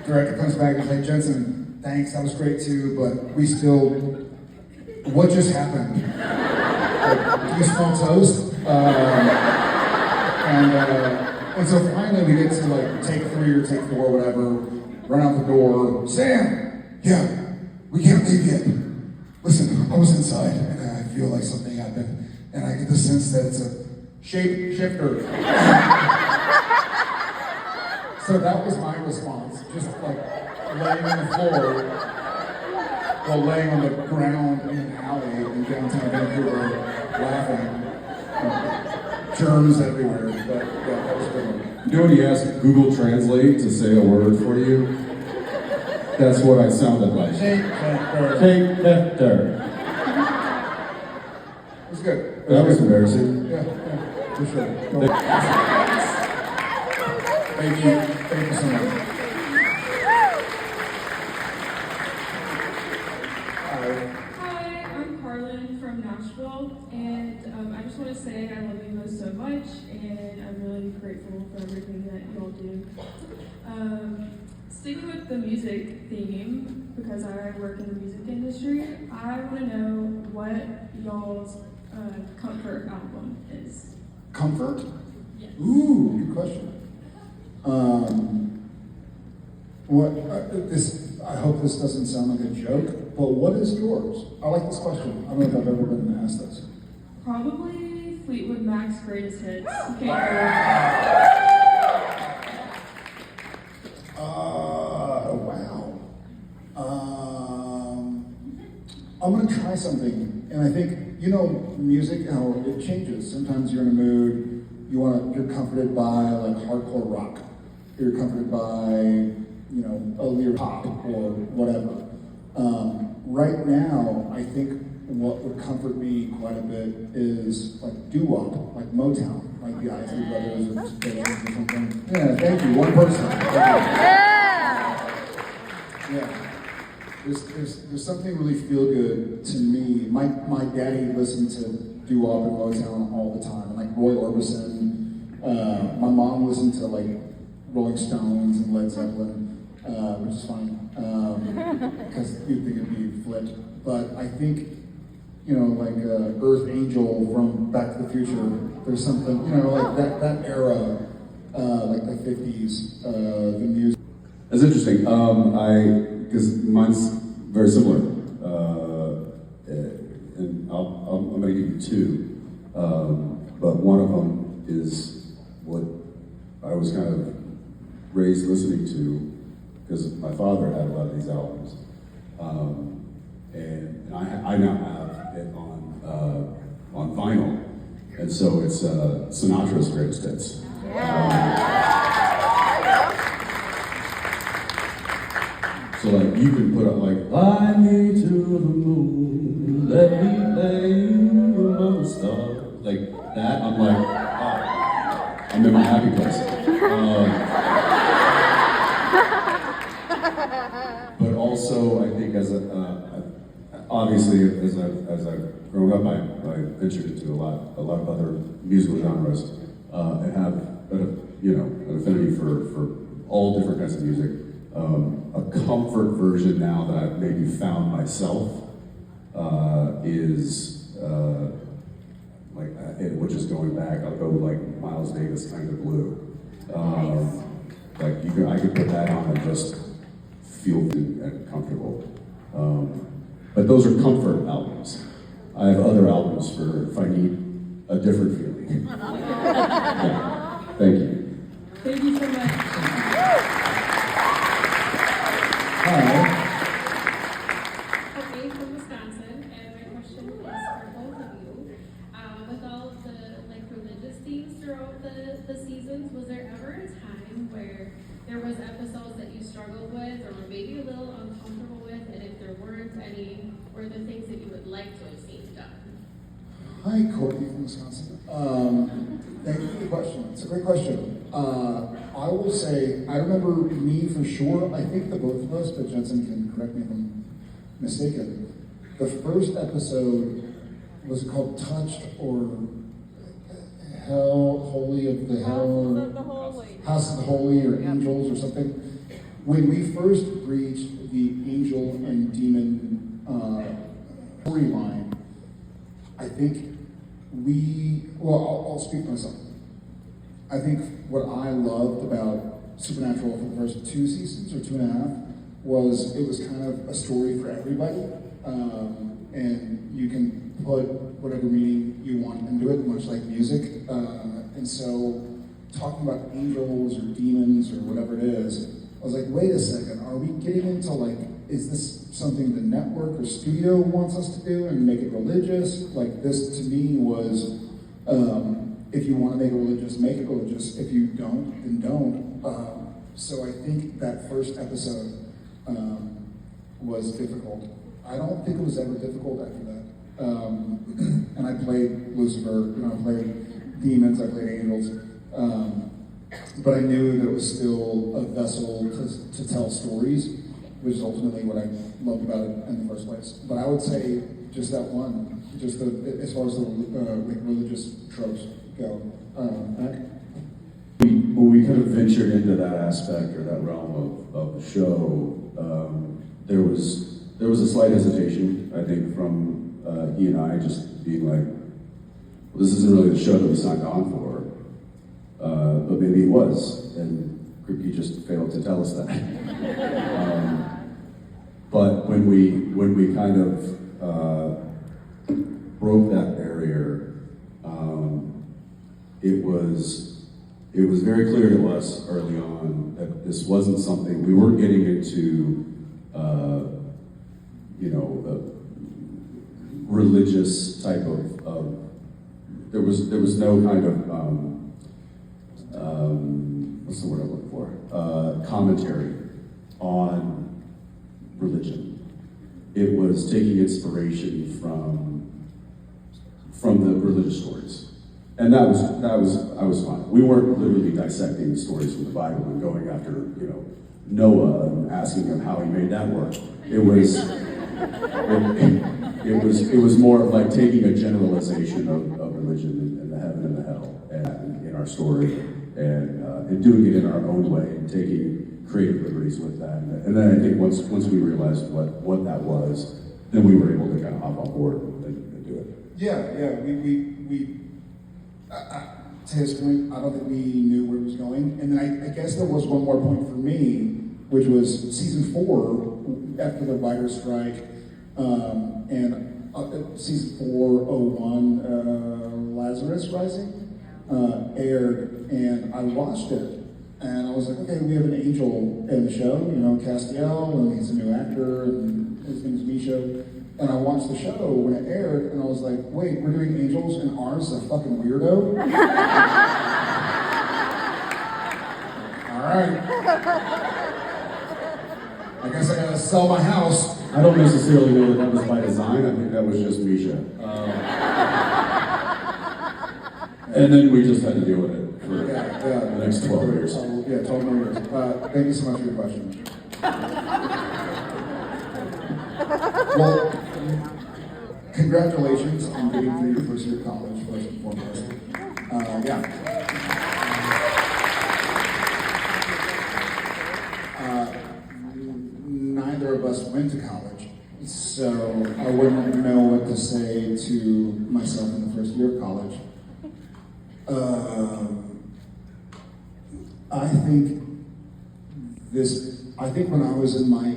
B: director comes back and is like, Jensen, thanks, that was great too, but we still, what just happened? Like, do you smell toast? And so finally we get to like take 3 or take 4, whatever, run out the door. Sam! Yeah, we can't leave yet. Listen, I was inside and I feel like something happened, and I get the sense that it's a shapeshifter. So that was my response, just like laying on the floor, while laying on the ground in an alley in downtown Vancouver, laughing. Germs everywhere, but yeah, that was good.
D: You know when you ask Google Translate to say a word for you? That's what I sounded like. Shapeshifter.
B: It was good.
D: That was embarrassing.
B: Yeah, for sure. Thank you so much.
P: Hi, I'm Carlin from Nashville, and I just want to say I love you guys so much, and I'm really grateful for everything that you all do. Sticking with the music theme, because I work in the music industry, I want to know what y'all's comfort album is.
B: Comfort?
P: Yes.
B: Ooh, good question. I hope this doesn't sound like a joke, but what is yours? I like this question. I don't know if I've ever been asked this.
P: Probably Fleetwood Mac's greatest hits. Okay.
B: Wow. I'm gonna try something, and I think, you know, music, how it changes. Sometimes you're in a mood, you're comforted by like hardcore rock. You're comforted by, you know, a lyric pop or whatever. Right now, I think what would comfort me quite a bit is like doo-wop, like Motown, like the Isley Brothers or something. Yeah, thank you, one person. Thank you. Yeah. There's something really feel good to me. My daddy listened to doo-wop and Motown all the time, and like Roy Orbison. My mom listened to like Rolling Stones and Led Zeppelin, which is funny because you'd think it'd be flipped. But I think, you know, like Earth Angel from Back to the Future. There's something, you know, like that era, like the 50s, the music.
D: That's interesting. Because mine's very similar, and I'm going to give you two. But one of them is what I was kind of raised listening to, because my father had a lot of these albums, and I now have it on vinyl, and so it's Sinatra's Greatest Hits. So like you can put up like fly me to the moon, let me play among the stars, like that. I'm like, oh, I'm in my happy place. But also, I think as obviously as I've grown up, I ventured into a lot of other musical genres, and have an affinity for all different kinds of music. A comfort version now that I've maybe found myself is which is going back. I'll go like Miles Davis kind of blue. Like I could put that on and just feel and comfortable. But those are comfort albums. I have other albums for if I need a different feeling. Yeah. Thank you.
P: Thank you so much.
B: Hi.
P: Okay, from Wisconsin, and my question is for both of you. With all of the religious themes throughout the seasons, was there ever a time where there was episodes that you struggled with or were maybe a little uncomfortable with, and if there weren't any, were the things that you would like to have seen done?
B: Hi, Courtney from Wisconsin. Thank you for the question. It's a great question. I will say, I remember me for sure, I think the both of us, but Jensen can correct me if I'm mistaken. The first episode was called Touched or Hell, Holy of the Hell, House of the Holy or Angels or something. When we first reached the angel and demon storyline, I think I'll speak for myself. I think what I loved about Supernatural for the first 2 seasons or 2.5 was it was kind of a story for everybody, and you can put whatever meaning you want into it, much like music. And so, talking about angels or demons or whatever it is, I was like, wait a second, are we getting into is this something the network or studio wants us to do and make it religious? Like this to me was, if you want to make it religious, make it religious. If you don't, then don't. So I think that first episode was difficult. I don't think it was ever difficult after that. And I played Lucifer, I played demons, I played angels. But I knew that it was still a vessel to tell stories, which is ultimately what I loved about it in the first place. But I would say just that one, just as far as the religious tropes go.
D: When we kind of ventured into that aspect or that realm of the show, there was a slight hesitation, I think, from he and I just being like, well, this isn't really the show that we signed on for, but maybe it was, and Kripke just failed to tell us that. But when we kind of broke that barrier, it was very clear to us early on that this wasn't something we weren't getting into. Religious type of there was no kind of what's the word I'm looking for? Commentary on religion. It was taking inspiration from the religious stories, and I was fine. We weren't literally dissecting the stories from the Bible and going after Noah and asking him how he made that work. It was more of like taking a generalization of religion and the heaven and the hell and in our story and doing it in our own way and taking creative liberties with that. And then I think once we realized what that was, then we were able to kind of hop on board and do it.
B: Yeah, we to his point, I don't think we knew where it was going. And then I guess there was one more point for me, which was season 4, after the writer's strike, and season 401, Lazarus Rising, aired, and I watched it. And I was like, okay, we have an angel in the show, Castiel, and he's a new actor, and his name is Misha. And I watched the show when it aired, and I was like, wait, we're doing angels, and ours is a fucking weirdo? All right. I guess I gotta sell my house.
D: I don't necessarily know that was by design. I think that was just Misha. And then we just had to deal with it for the next 12 years.
B: 12 more years. Thank you so much for your question. Well, congratulations on getting through your first year of college, first and foremost. Neither of us went to college, so I wouldn't know what to say to myself in the first year of college. I think when I was in my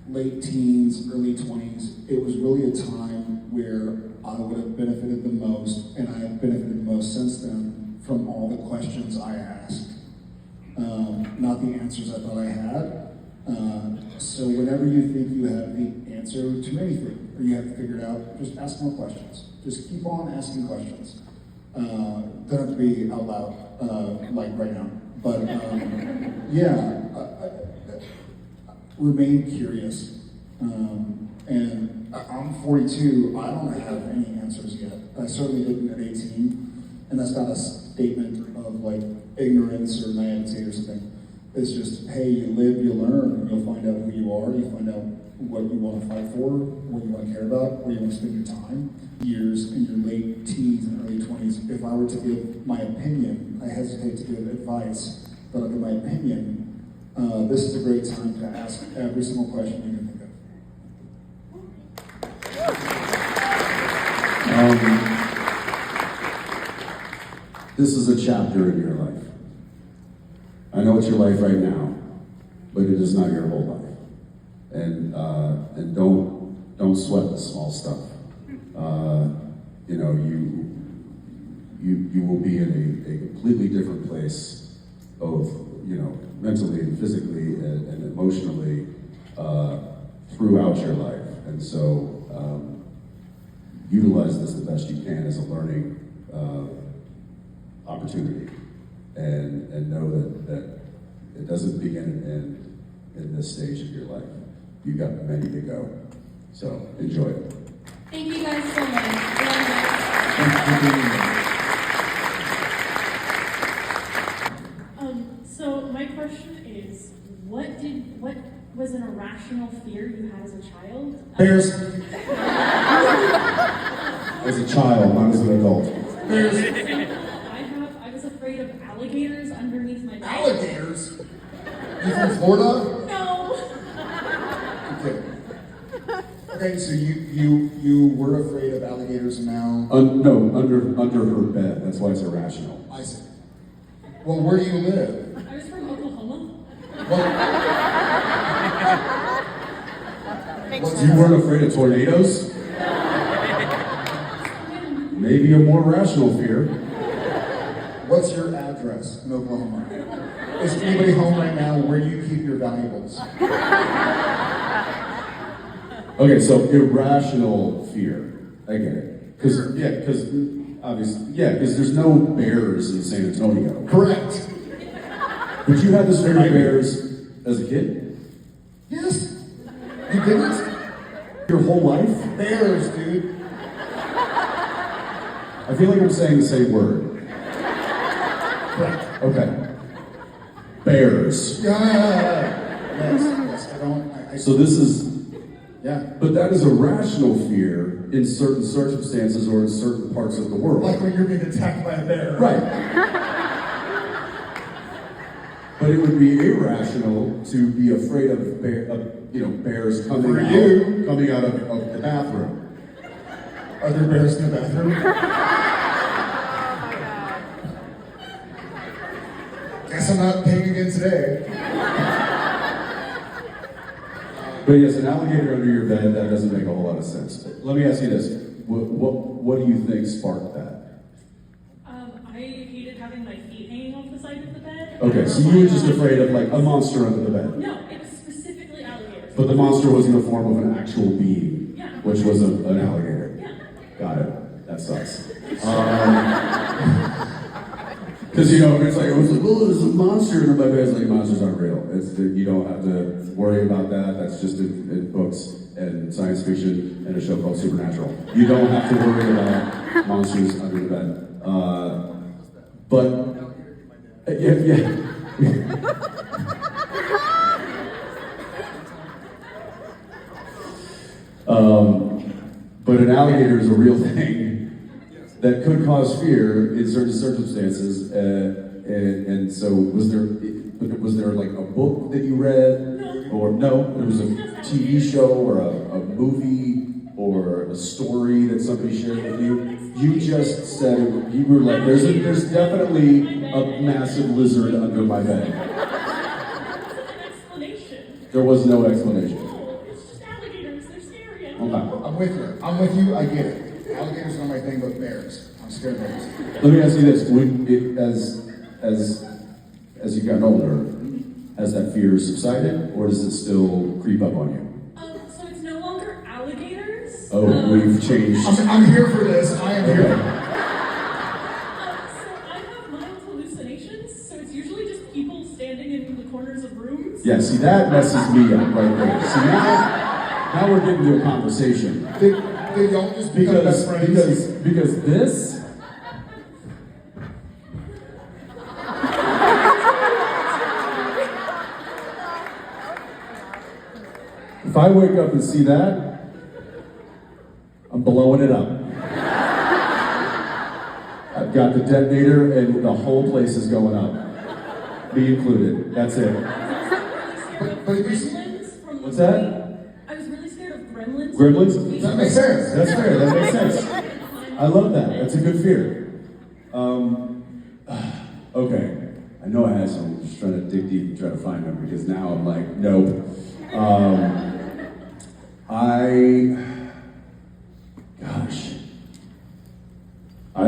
B: late teens, early 20s, it was really a time where I would have benefited the most, and I have benefited the most since then from all the questions I asked. Not the answers I thought I had. So whenever you think you have the answer to anything, or you have to figure it out, just ask more questions. Just keep on asking questions. Don't have to be out loud, like right now. But remain curious. And I'm 42, I don't have any answers yet. I certainly didn't at 18. And that's not a statement of like ignorance or naivety or something. It's just, hey, you live, you learn, and you'll find out who you are, you find out what you want to fight for, what you want to care about, where you want to spend your time. Years in your late teens and early 20s, if I were to give my opinion, I hesitate to give advice, but I'll give my opinion. This is a great time to ask every single question you can think
D: of. This is a chapter in your life. I know it's your life right now, but it is not your whole life. And don't sweat the small stuff. You will be in a completely different place, both mentally and physically and emotionally throughout your life. And so utilize this the best you can as a learning opportunity, and know that it doesn't begin and end in this stage of your life. You've got many to go. So enjoy it.
O: Thank you guys so much.
F: So my question is, what was an irrational fear you had as a child?
B: Bears.
D: As a child, not as an adult.
F: I was afraid of alligators underneath my bed.
B: Alligators? You from Florida?
F: No.
B: Okay. Okay, so you were afraid of alligators and now?
D: No, under her bed. That's why it's irrational.
B: I see. Well, where do you live?
F: I was from Oklahoma.
D: You weren't afraid of tornadoes? Maybe a more rational fear.
B: What's your address in Oklahoma? Is anybody home right now? Where do you keep your valuables?
D: Okay, so irrational fear. I get it. Because obviously, because there's no bears in San Antonio.
B: Correct.
D: But you had this fear of bears as a kid?
B: Yes. You didn't?
D: Your whole life?
B: Bears, dude.
D: I feel like I'm saying the same word.
B: Correct.
D: Okay. Bears.
B: Yeah. Yes, I don't.
D: So this is,
B: yeah.
D: but that is a rational fear in certain circumstances or in certain parts of the world.
B: Like when you're being attacked by a bear.
D: Right. But it would be irrational to be afraid of bears coming out of the bathroom.
B: Are there bears in the bathroom? Guess I'm not paying again today.
D: But yes, an alligator under your bed, that doesn't make a whole lot of sense. Let me ask you this. What do you think sparked that?
Q: I hated having my feet hanging off the side of the bed.
D: Okay, so you were just afraid of like a monster under the bed.
Q: No, it was specifically alligators.
D: But the monster was in the form of an actual being,
Q: Yeah.
D: which was an alligator.
Q: Yeah.
D: Got it. That sucks. Because it's like, well, there's a monster in my bed. It's like, monsters aren't real. You don't have to worry about that. That's just in books and science fiction and a show called Supernatural. You don't have to worry about monsters under the bed. Yeah. But an alligator is a real thing that could cause fear in certain circumstances. And so, was there like a book that you read, or no? There was a TV show or a movie or a story that somebody shared with you. You just said you were like, there's definitely a massive lizard under my bed. There was no explanation. Okay.
B: I'm with you. I get it. Alligators are not my thing, but bears. I'm scared of bears.
D: Let me ask you this: as you've gotten older, has that fear subsided, or does it still creep up on you?
Q: So it's no longer alligators.
D: Oh, we've changed.
B: I'm here for this. I am here.
Q: So I have mild hallucinations. So it's usually just people standing in the corners of rooms.
D: Yeah, see, that messes me up right there. See, now we're getting to a conversation.
B: They don't just become best friends.
D: Because this. If I wake up and see that, I'm blowing it up. I've got the detonator and the whole place is going up. Me included. That's it. What's that?
Q: I was really scared of gremlins.
D: Gremlins?
B: That makes sense.
D: That's fair. That makes sense. I love that. That's a good fear. Okay. I know I had some. I'm just trying to dig deep and try to find them because now I'm like, nope. I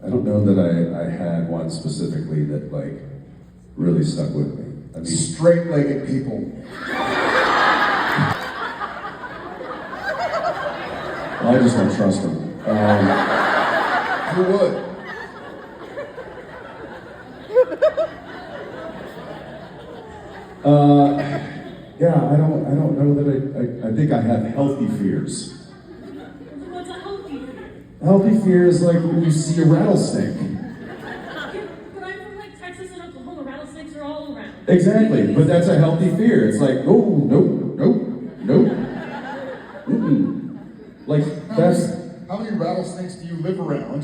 D: don't know that I had one specifically that like really stuck with me. I mean,
B: straight-legged people.
D: I just don't trust them.
B: Who would?
D: Yeah, I don't know that I think I have healthy fears.
Q: What's a healthy fear?
D: Healthy fear is like when you see a rattlesnake.
Q: But I'm from like Texas and Oklahoma. Rattlesnakes are all around.
D: Exactly, but that's a healthy fear. It's like, oh, nope. Mm-mm. Like,
B: How many rattlesnakes do you live around?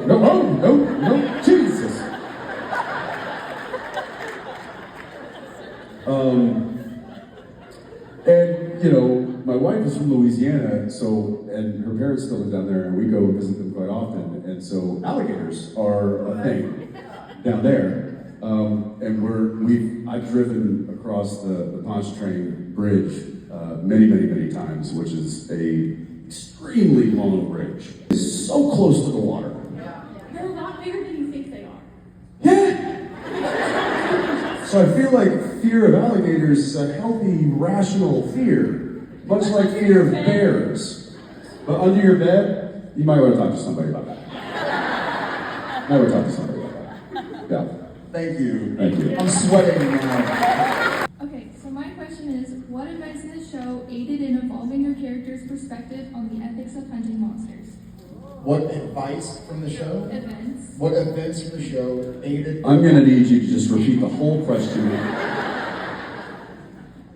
D: No, Jesus. And my wife is from Louisiana, and her parents still live down there, and we go visit them quite often. And so alligators are a thing down there. And I've driven across the Pontchartrain Bridge many times, which is a extremely long bridge. It's so close to the water.
Q: They're a lot bigger than you think they are.
D: So I feel like fear of alligators is a healthy, rational fear, much like fear of bears. But under your bed, you might want to talk to somebody about that. Yeah.
B: Thank you.
D: Thank you.
B: I'm sweating now.
O: Okay, so my question is, what events in the show aided in evolving your character's perspective on the ethics of hunting monsters?
B: What advice from the show?
P: Events.
B: What events from the show aided?
D: I'm gonna need you to just repeat the whole question.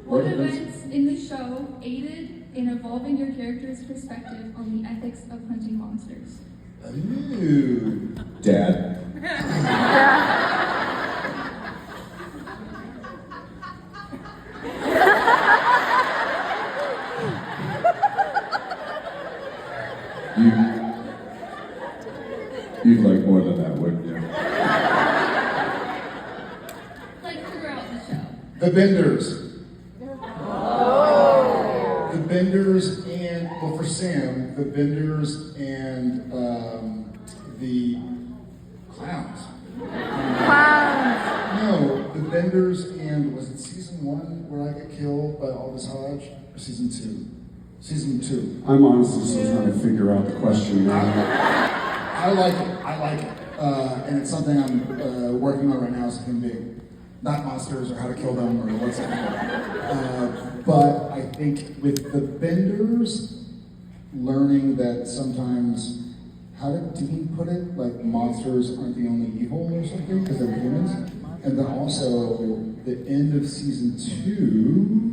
P: What events in the show aided in evolving your character's perspective on the ethics of hunting monsters?
B: Ooh.
D: Dad. You'd like more than that, wouldn't you?
P: Like throughout the show.
B: The Benders. The Benders and, well, for Sam, the Benders and the Clowns. No, the Benders and, was it season 1 where I get killed by Aldous Hodge? Or season 2? Season 2.
D: I'm honestly still trying to figure out the question now.
B: I like it. And it's something I'm working on right now as a human being. Not monsters or how to kill them or what's it. But I think with the Benders, learning that sometimes, how did Dean put it? Like monsters aren't the only evil or something because they're humans. And then also the end of season 2,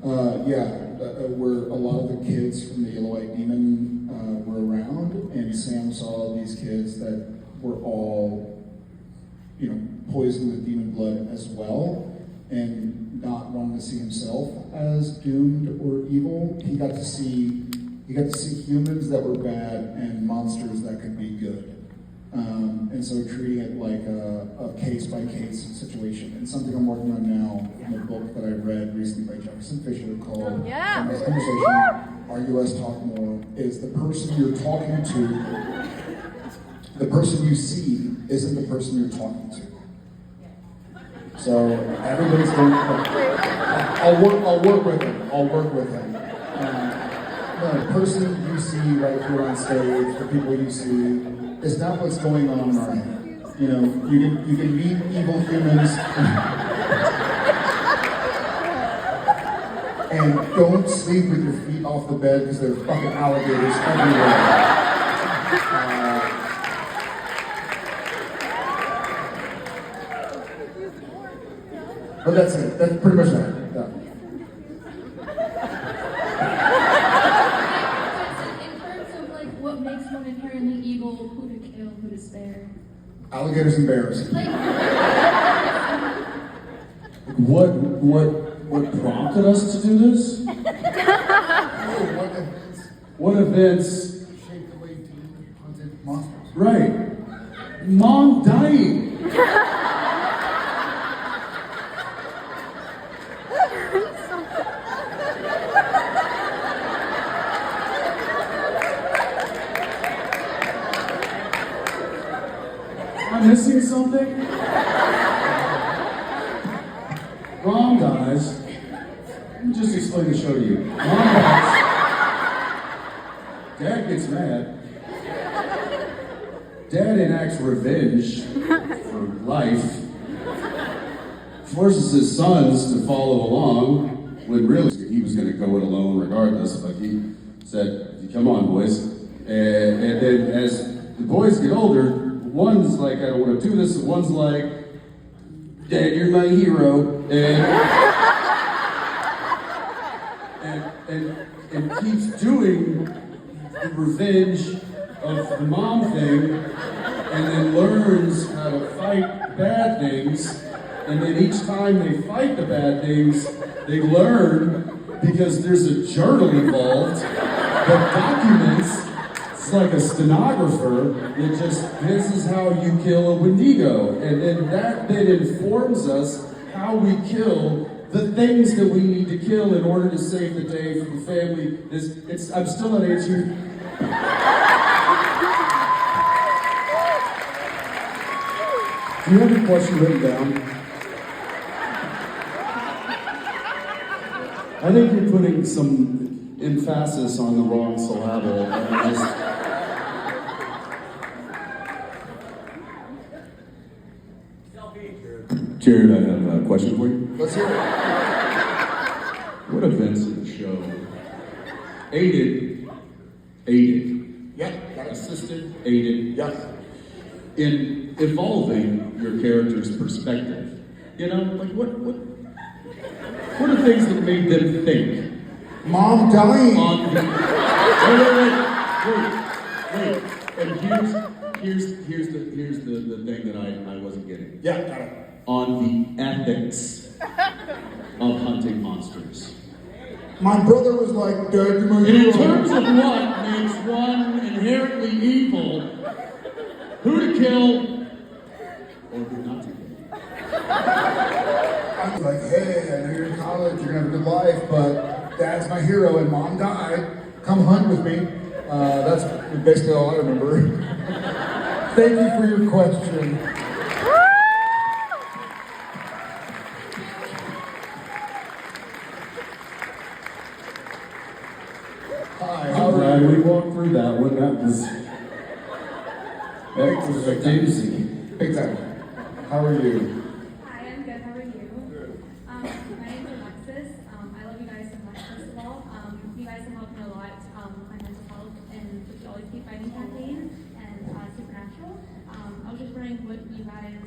B: where a lot of the kids from the Yellow White Demon were around, and Sam saw these kids that were all, poisoned with demon blood as well, and not wanting to see himself as doomed or evil. He got to see humans that were bad and monsters that could be good. And so treating it like a case-by-case situation. And something I'm working on now in a book that I read recently by Jefferson Fisher called From This Conversation, RUS Talk More, is the person you're talking to, the person you see isn't the person you're talking to. So everybody's going to, I'll work with him. The person you see right here on stage, the people you see, is not what's going on in our head. You can meet evil humans and don't sleep with your feet off the bed because there are fucking alligators everywhere. But that's it. That's pretty much that.
P: What makes one inherently evil, who to kill, who to spare?
B: Alligators and bears.
D: What prompted us to do this? What events
B: shaped the way Dean hunted monsters?
D: Right. Mom dying. Am I missing something? Mom dies. Let me just explain the show to you. Mom dies. Dad gets mad. Dad enacts revenge for life. Forces his sons to follow along when really he was going to go it alone regardless. But he said, "Come on, boys." And then as the boys get older, one's like, "I don't want to do this," and one's like, "Dad, you're my hero," and keeps doing the revenge of the mom thing, and then learns how to fight bad things, and then each time they fight the bad things, they learn, because there's a journal involved that documents. It's like a stenographer. It just, this is how you kill a Wendigo. And then that then informs us how we kill the things that we need to kill in order to save the day for the family. I'm still not answering. Do you have your question written down? I think you're putting some emphasis on the wrong syllable. Jared, I have a question for you.
B: Let's hear it.
D: What events in the show aided
R: Yep. Got it.
I: Assisted, aided.
R: Yes.
I: In evolving your character's perspective. You know, like what are things that made them think?
B: Mom dying.
I: Wait. And here's the thing that I wasn't getting.
R: Yeah, got it.
I: On the ethics of hunting monsters.
B: My brother was like, Dad,
I: And in terms of what makes one inherently evil, who to kill or who not to kill.
B: I was like, hey, I know you're in college, you're gonna have a good life, but Dad's my hero and Mom died. Come hunt with me. That's basically all I remember. Thank you for your question. Hi, how
D: I'm
B: are
D: glad
B: you?
D: we walked through that one. That was a doozy.
B: Big time. How are you?
J: Hi, I'm good. How are you? My name is Alexis. I love you guys so much, first of all. You guys have helped me a lot, my mental health, and with the Always Keep Fighting campaign and Supernatural. I was just wondering what you guys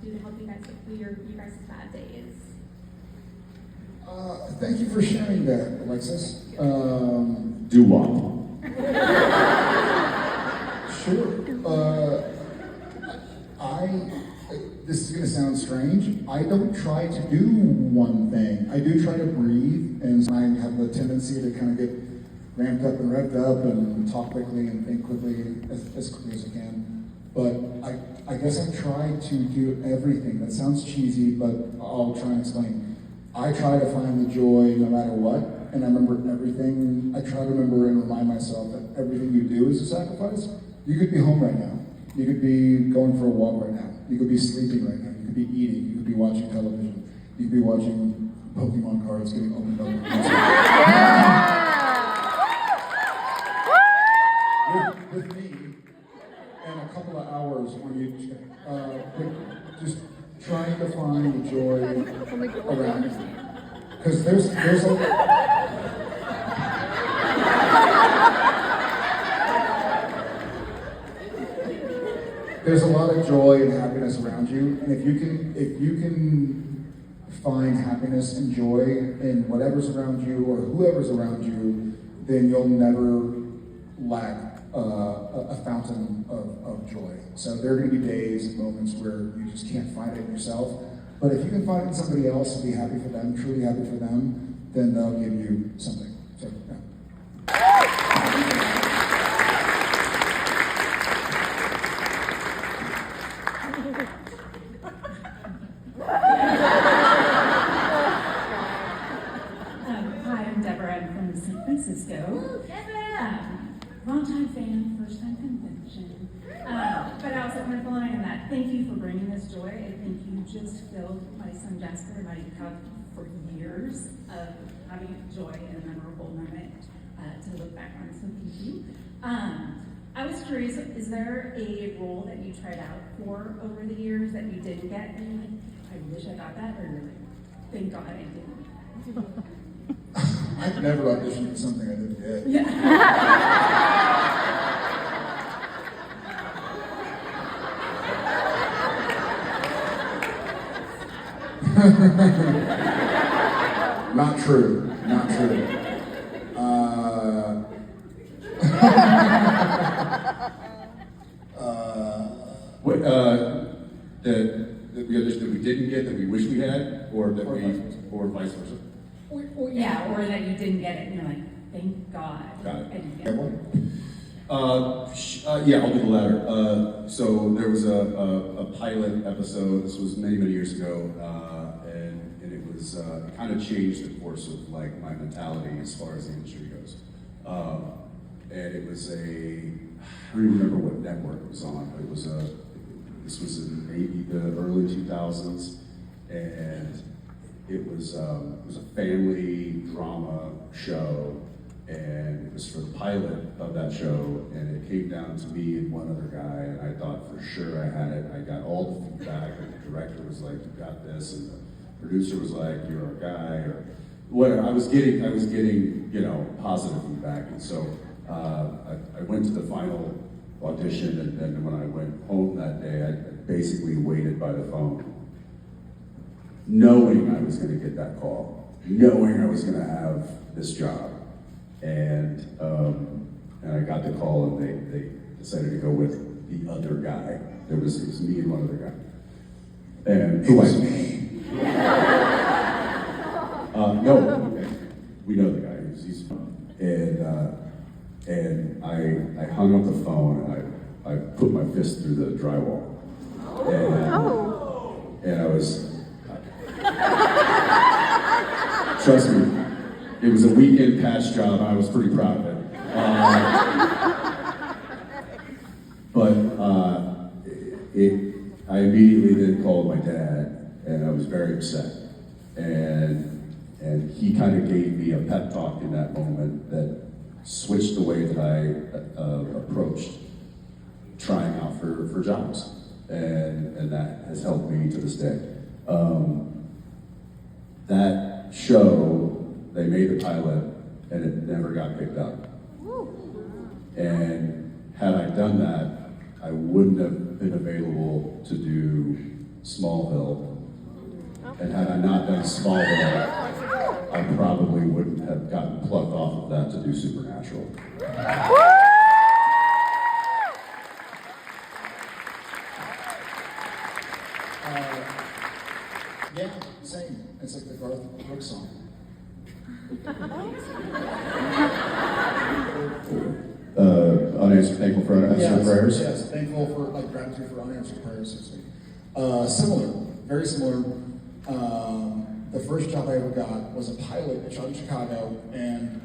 J: do to help you guys get through your guys' bad days.
B: Thank you for sharing that, Alexis.
D: Doo-wop.
B: Sure. This is going to sound strange. I don't try to do one thing. I do try to breathe, and I have the tendency to kind of get ramped up and revved up and talk quickly and think quickly as quickly as I can. But I guess I try to do everything. That sounds cheesy, but I'll try and explain. I try to find the joy no matter what, and I remember everything. I try to remember and remind myself that everything you do is a sacrifice. You could be home right now. You could be going for a walk right now. You could be sleeping right now. You could be eating. You could be watching television. You could be watching Pokemon cards getting opened up. With me, and a couple of hours when you just trying to find the joy around you. Because there's a lot of joy and happiness around you, and if you can find happiness and joy in whatever's around you or whoever's around you, then you'll never lack a fountain of joy. So there are going to be days and moments where you just can't find it in yourself. But if you can find it in somebody else and be happy for them, truly happy for them, then they'll give you something. So, yeah.
S: Hi, I'm Deborah. I'm from San Francisco. Long-time fan, first-time convention. But I also want to follow on that. Thank you for bringing this joy. I think you just filled my son Jasper and my cup for years of having joy and a memorable moment to look back on. So thank you. I was curious, is there a role that you tried out for over the years that you didn't get? And you're like, I wish I got that, or thank God I didn't.
B: I've never auditioned for something I didn't get. Not true. Not true.
I: What, that we auditioned that we didn't get, that we wish we had, or vice versa.
S: Or that you didn't get it, and you're like, thank God.
I: Got it.
S: I didn't get it.
I: Yeah, I'll do the latter. So there was a pilot episode. This was many years ago, and it was it kind of changed the course of like my mentality as far as the industry goes. And it was I don't even remember what network it was on, but it was this was in maybe the early 2000s, and it was a family drama show, and it was for the pilot of that show, and it came down to me and one other guy, and I thought for sure I had it. I got all the feedback, and the director was like, "You got this," and the producer was like, "You're our guy," or whatever. I was getting positive feedback, and so
D: I went to the final audition, and then when I went home that day, I basically waited by the phone, knowing I was going to get that call, knowing I was going to have this job, and I got the call, and they decided to go with the other guy. It was me and one other guy, and
B: It was me.
D: No, we know the guy. He's and I hung up the phone, and I put my fist through the drywall, and I was. Trust me, it was a weekend patch job. I was pretty proud of it. I immediately then called my dad, and I was very upset. And he kind of gave me a pep talk in that moment that switched the way that I approached trying out for jobs. And that has helped me to this day. That show, they made the pilot, and it never got picked up. And had I done that, I wouldn't have been available to do Smallville. And had I not done Smallville, I probably wouldn't have gotten plucked off of that to do Supernatural.
B: Yeah, same. It's like the Garth Brooks song.
D: Unanswered, thankful for unanswered prayers.
B: Yes, thankful for gratitude for unanswered prayers, so to speak. Similar, very similar. The first job I ever got was a pilot that shot in Chicago, and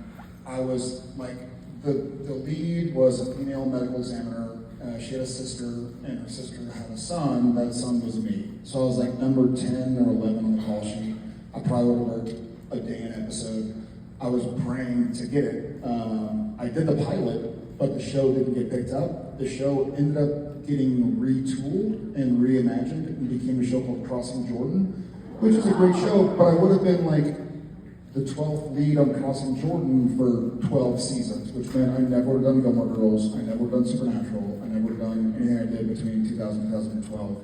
B: I was like, the lead was a female medical examiner. She had a sister, and her sister had a son. That son was me. So I was like number 10 or 11 on the call sheet. I probably would have worked a day an episode. I was praying to get it. I did the pilot, but the show didn't get picked up. The show ended up getting retooled and reimagined and became a show called Crossing Jordan, which is a great show, but I would have been like the 12th lead on Crossing Jordan for 12 seasons, which meant I never would have done Gilmore Girls, I never would have done Supernatural, I never would have done anything I did between 2000 and 2012.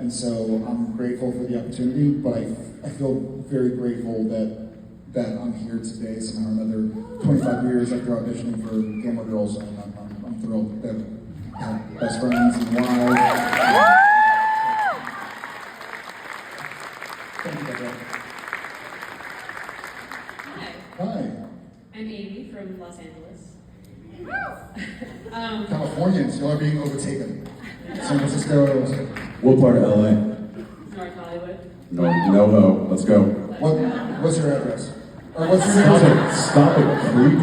B: And so I'm grateful for the opportunity, but I feel very grateful that I'm here today, somehow or another, 25 years after auditioning for Gilmore Girls, and I'm thrilled that I have best friends and wives. Thank you, Deborah.
R: Hi.
B: Hi.
R: I'm Amy from Los Angeles.
B: Californians, y'all are being overtaken. San Francisco.
D: What part of LA?
R: North Hollywood.
D: No, let's go.
B: What's your address? Or what's your
D: Stop it, creep.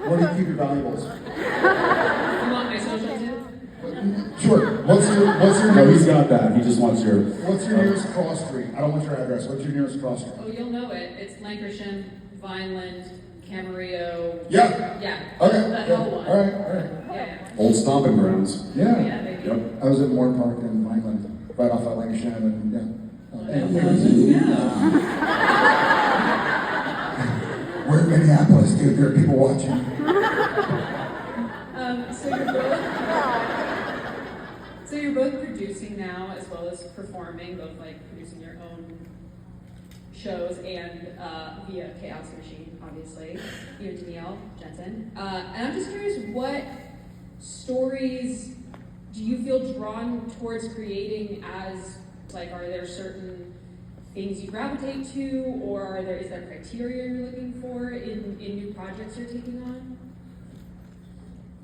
B: Where do you keep your valuables?
R: You want my social too?
B: Sure. What's your
D: No, he's got that. He just wants your.
B: What's your nearest cross street? I don't want your address. What's your nearest cross street?
R: Oh, you'll know it. It's Lankershim, Vineland, Camarillo.
B: Yeah.
R: Yeah.
B: Okay.
R: The hell one.
B: All right.
R: Yeah.
D: Old stomping grounds.
B: Yeah.
R: Yeah, baby.
D: Yep.
B: I was at Moore Park in Vineland, right off that Lancashire, and yeah. We're in Minneapolis, dude. There are people watching.
R: So you're both producing now, as well as performing, both producing your own shows and via Chaos Machine, obviously. You and Danielle Jensen. And I'm just curious, what stories do you feel drawn towards creating as, are there certain things you gravitate to, or is there criteria you're looking for in new projects you're taking on?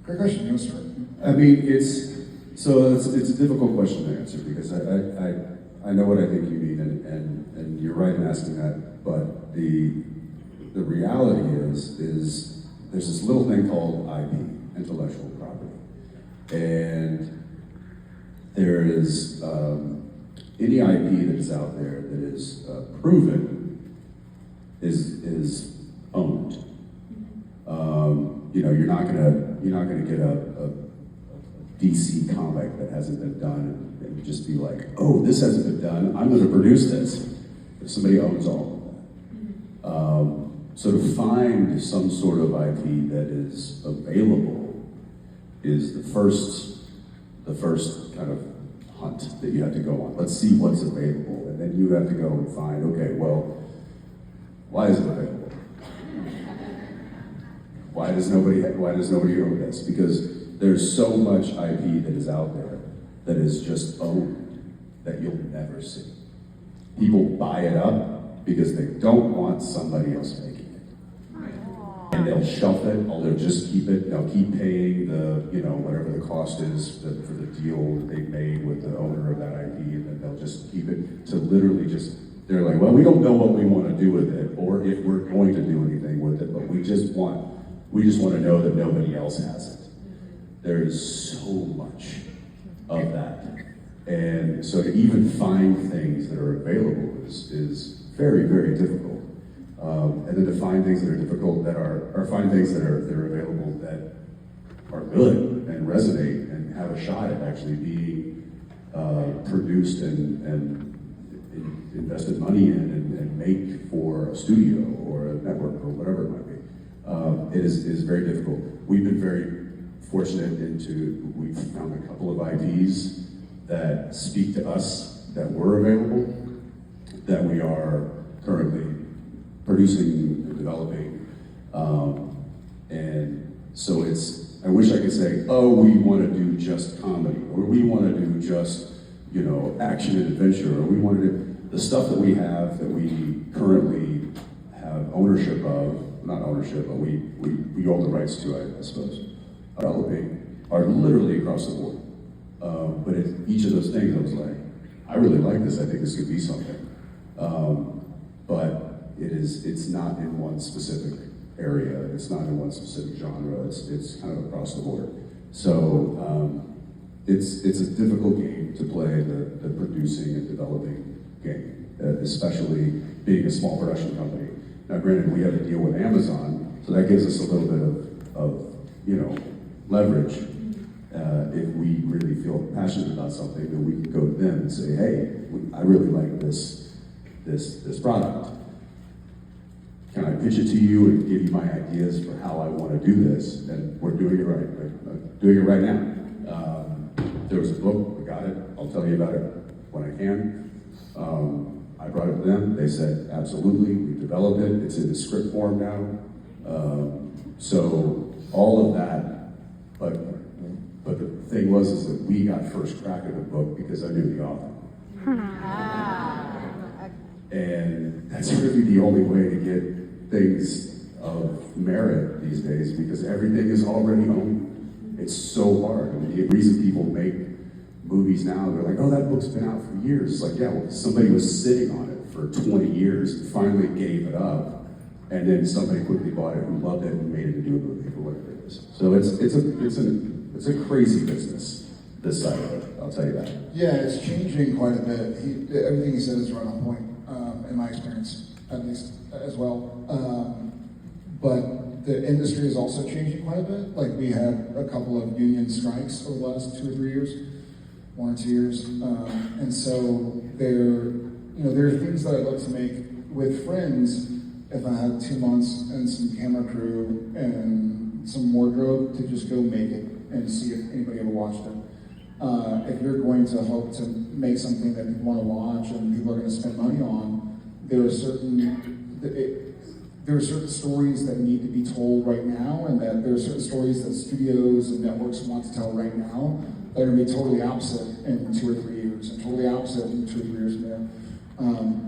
B: Great question. You want to start?
D: I mean, it's a difficult question to answer because I know what I think you mean, and you're right in asking that. But the reality is there's this little thing called IP, intellectual property, and there is any IP that is out there that is proven is owned. You're not gonna get a DC comic that hasn't been done and just be like, oh, this hasn't been done, I'm gonna produce this. If somebody owns all of that. So to find some sort of IP that is available is the first kind of hunt that you have to go on. Let's see what's available, and then you have to go and find, okay, well, why is it available? Why does nobody own this? Because there's so much IP that is out there that is just owned that you'll never see. People buy it up because they don't want somebody else making it. And they'll shelf it, or they'll just keep it, they'll keep paying the, whatever the cost is for the deal that they've made with the owner of that IP, and then they'll just keep it to literally just, they're like, well, we don't know what we want to do with it, or if we're going to do anything with it, but we just want to know that nobody else has it. There is so much of that. And so to even find things that are available is very, very difficult. And then to find things that are difficult or find things that are available that are good and resonate and have a shot at actually being produced and invested money in and make for a studio or a network or whatever it might be. It is very difficult. We've been very fortunate we've found a couple of IPs that speak to us that were available, that we are currently producing and developing. And so I wish I could say, oh, we want to do just comedy, or we want to do just, action and adventure, or we want to do the stuff that we have that we currently have ownership of, not ownership, but we own the rights to, I suppose, developing are literally across the board. But each of those things, I was like, I really like this, I think this could be something. But it's not in one specific area, it's not in one specific genre, it's kind of across the board. So it's a difficult game to play, the producing and developing game, especially being a small production company. Now granted, we have a deal with Amazon, so that gives us a little bit of leverage. If we really feel passionate about something, then we can go to them and say, hey, I really like this product. Can I pitch it to you and give you my ideas for how I want to do this? And we're doing it right. We're doing it right now. There was a book, we got it. I'll tell you about it when I can. I brought it to them. They said, absolutely. We developed it. It's in the script form now. So all of that, but the thing is that we got first crack at the book because I knew the author. And that's really the only way to get things of merit these days, because everything is already owned. It's so hard. I mean, the reason people make movies now, they're like, oh, that book's been out for years. It's like, yeah, well, somebody was sitting on it for 20 years and finally gave it up, and then somebody quickly bought it and loved it and made it into a movie for whatever it is. So it's a crazy business, this side of it, I'll tell you that.
B: Yeah, it's changing quite a bit. Everything he said is right on point, in my experience, at least, as well. But the industry is also changing quite a bit. Like, we had a couple of union strikes over the last 2 or 3 years, 1 or 2 years. And so there are things that I'd like to make with friends if I had 2 months and some camera crew and some wardrobe to just go make it and see if anybody ever watched it. If you're going to hope to make something that people want to watch and people are going to spend money on, there are certain stories that need to be told right now, and that there are certain stories that studios and networks want to tell right now that are going to be totally opposite in 2 or 3 years, and totally opposite in 2 or 3 years from there.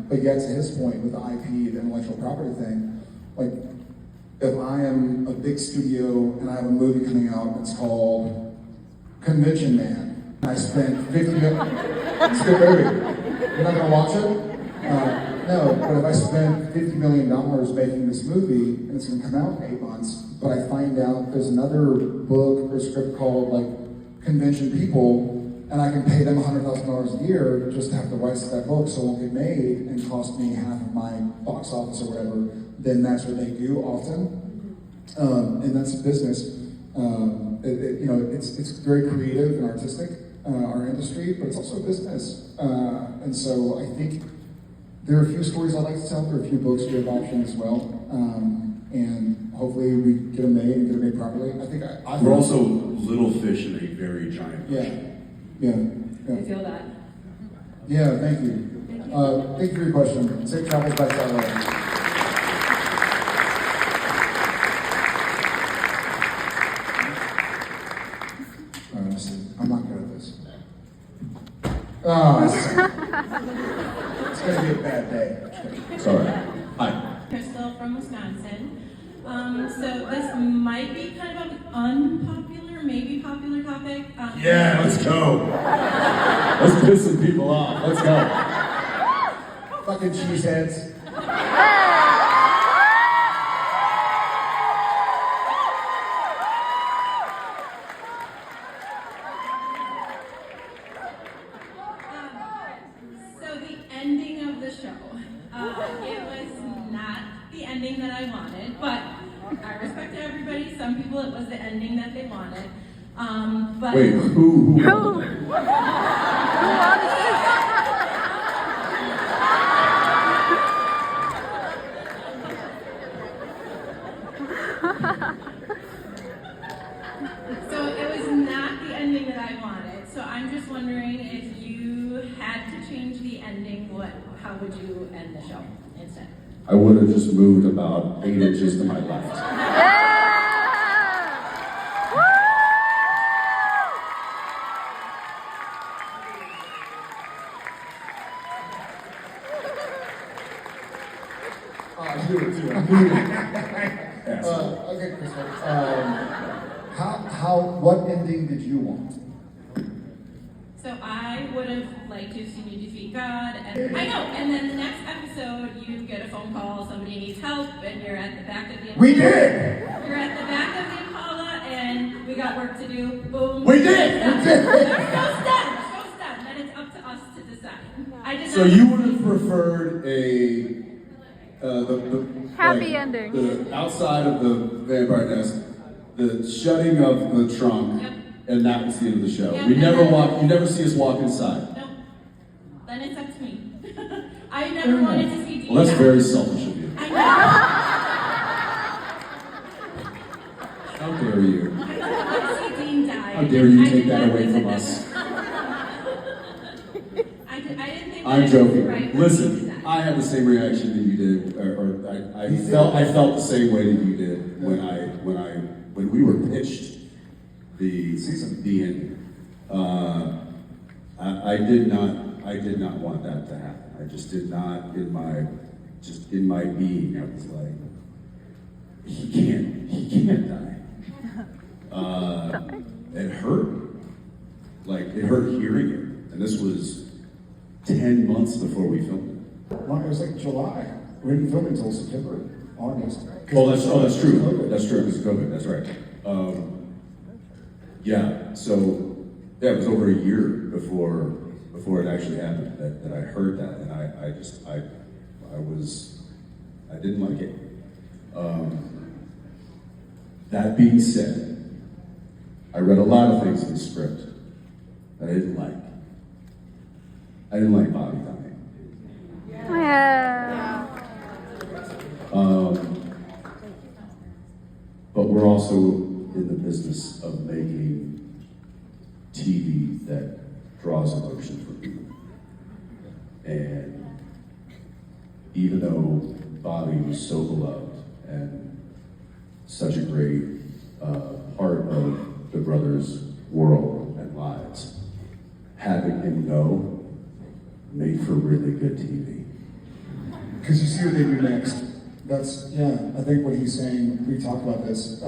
B: But yet, to his point with the IP, the intellectual property thing, like, if I am a big studio and I have a movie coming out that's called Convention Man, and I spent $50 million, it's a good movie. You're not going to watch it? No, but if I spend $50 million making this movie and it's going to come out in 8 months, but I find out there's another book or script called like Convention People, and I can pay them $100,000 a year just to have the rights to that book so it won't get made and cost me half of my box office or whatever, then that's what they do often. And that's a business. It's very creative and artistic, our industry, but it's also a business. And so I think There are a few stories I'd like to tell. There are a few books we have optioned as well. And hopefully we get them made and get them made properly. I think
D: We're also little fish in a very giant ocean.
B: Yeah.
R: I feel that.
B: Yeah, thank you. Thank you for your question. Safe travels back to LA. I'm not good at this. Oh, it's gonna be a bad day.
D: Sorry. Hi.
G: Crystal from Wisconsin. So this might be kind of an unpopular, maybe popular topic.
D: Yeah, let's go. Let's piss some people off. Let's go.
B: Fucking cheeseheads.
G: So the ending of the show, it was not the ending that I wanted, but I respect everybody. Some people it was the ending that they wanted. But
D: Wait, who wanted it?
G: So it was not the ending that I wanted. So I'm just wondering if you had to change the ending, how would you end the show instead?
D: I would have just moved about 8 inches to my left.
B: I do it too. Okay, Crystal. What ending did you want?
G: So I would have liked to have seen you defeat God, and I know. And then the next episode, you get a phone call, somebody needs help, and you're at the back of the Impala.
B: We did!
G: You're at the back of the Impala, and we got work to do. Boom.
B: We did!
G: Done.
B: We did!
G: Show's done. Show's done. Then it's up to us to decide. I did
D: So
G: not-
D: you would have preferred the
C: Happy ending.
D: The outside of the vampire nest, the shutting of the trunk, and that was the end of the show.
G: Yep,
D: We
G: and
D: never
G: then-
D: walk. You never see us walk inside.
G: Nope. Then it's up to me. I never wanted to see Dean.
D: Well, that's
G: die.
D: very selfish of you.
G: I
D: How dare you?
G: know. I didn't want to see Dean die.
D: How dare you
G: I
D: take
G: did
D: that
G: not
D: away
G: think
D: from
G: that
D: us?
G: I didn't think
D: I'm
G: that
D: joking.
G: was right.
D: Listen, I had the same reaction that you did, or I felt the same way that you did when we were pitched the season, the end. I did not want that to happen. I just did not in my being. I was like, he can't die. It hurt. Like it hurt hearing it, and this was 10 months before we filmed it.
B: It was like July. We didn't film until September, August.
D: That's true. That's true. Because of COVID. That's right. Yeah. So yeah, it was over a year before it actually happened that I heard that, and I didn't like it. That being said, I read a lot of things in the script that I didn't like. I didn't like Bobby dying.
C: Yeah.
D: But we're also in the business of making TV that draws emotion from people. And even though Bobby was so beloved and such a great part of the brothers' world and lives, having him go made for really good TV.
B: Because you see what they do next. I think what he's saying, we talked about this,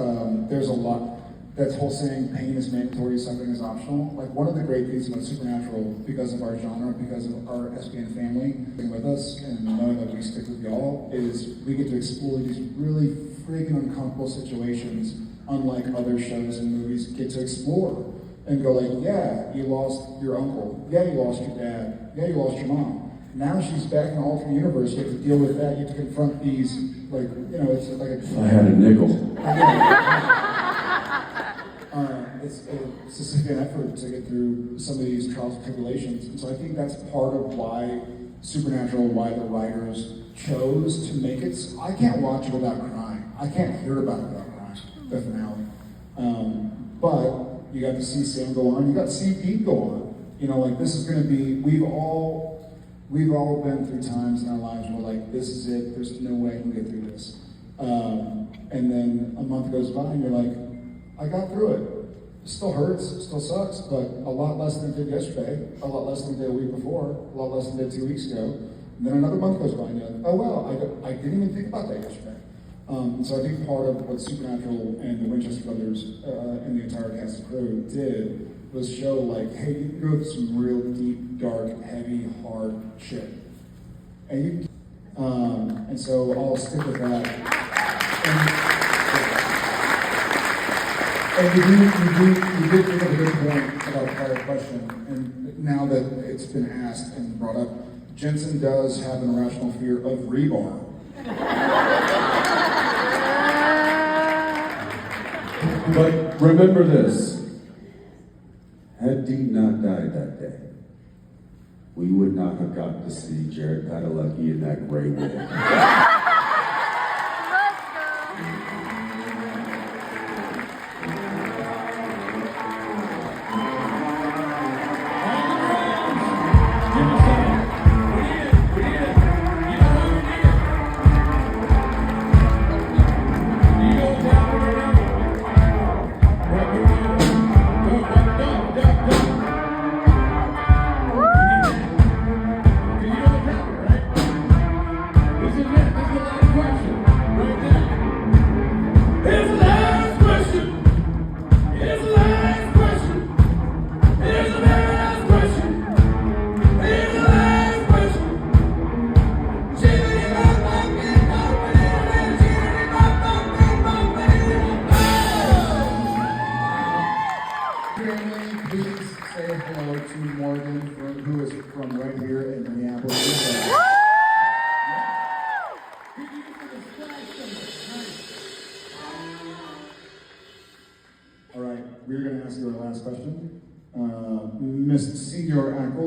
B: there's a lot, that whole saying pain is mandatory, suffering is optional. Like one of the great things about Supernatural, because of our genre, because of our SBN family being with us, and knowing that we stick with y'all, is we get to explore these really freaking uncomfortable situations, unlike other shows and movies get to explore. And go like, yeah, you lost your uncle. Yeah, you lost your dad. Yeah, you lost your mom. Now she's back in the alternate universe. You have to deal with that. You have to confront these, like, it's like a...
D: If I had a nickel.
B: It's a significant effort to get through some of these trials and tribulations. And so I think that's part of why Supernatural, why the writers chose to make it. I can't watch it without crying. I can't hear about it without crying, the finale. But you got to see Sam go on, you got to see Pete go on. You know, like this is gonna be, we've all been through times in our lives where like, this is it, there's no way I can get through this. And then a month goes by and you're like, I got through it. It still hurts, it still sucks, but a lot less than it did yesterday, a lot less than it did a week before, a lot less than it did 2 weeks ago. And then another month goes by and you're like, oh wow, I didn't even think about that yesterday. So I think part of what Supernatural and the Winchester brothers and the entire cast and crew did was show like, hey, you can go through some real deep, dark, heavy, hard shit. And so I'll stick with that. And you did bring up a good point about the prior question, and now that it's been asked and brought up, Jensen does have an irrational fear of rebar.
D: But remember this, had Dean not died that day, we would not have gotten to see Jared Padalecki in that gray wig.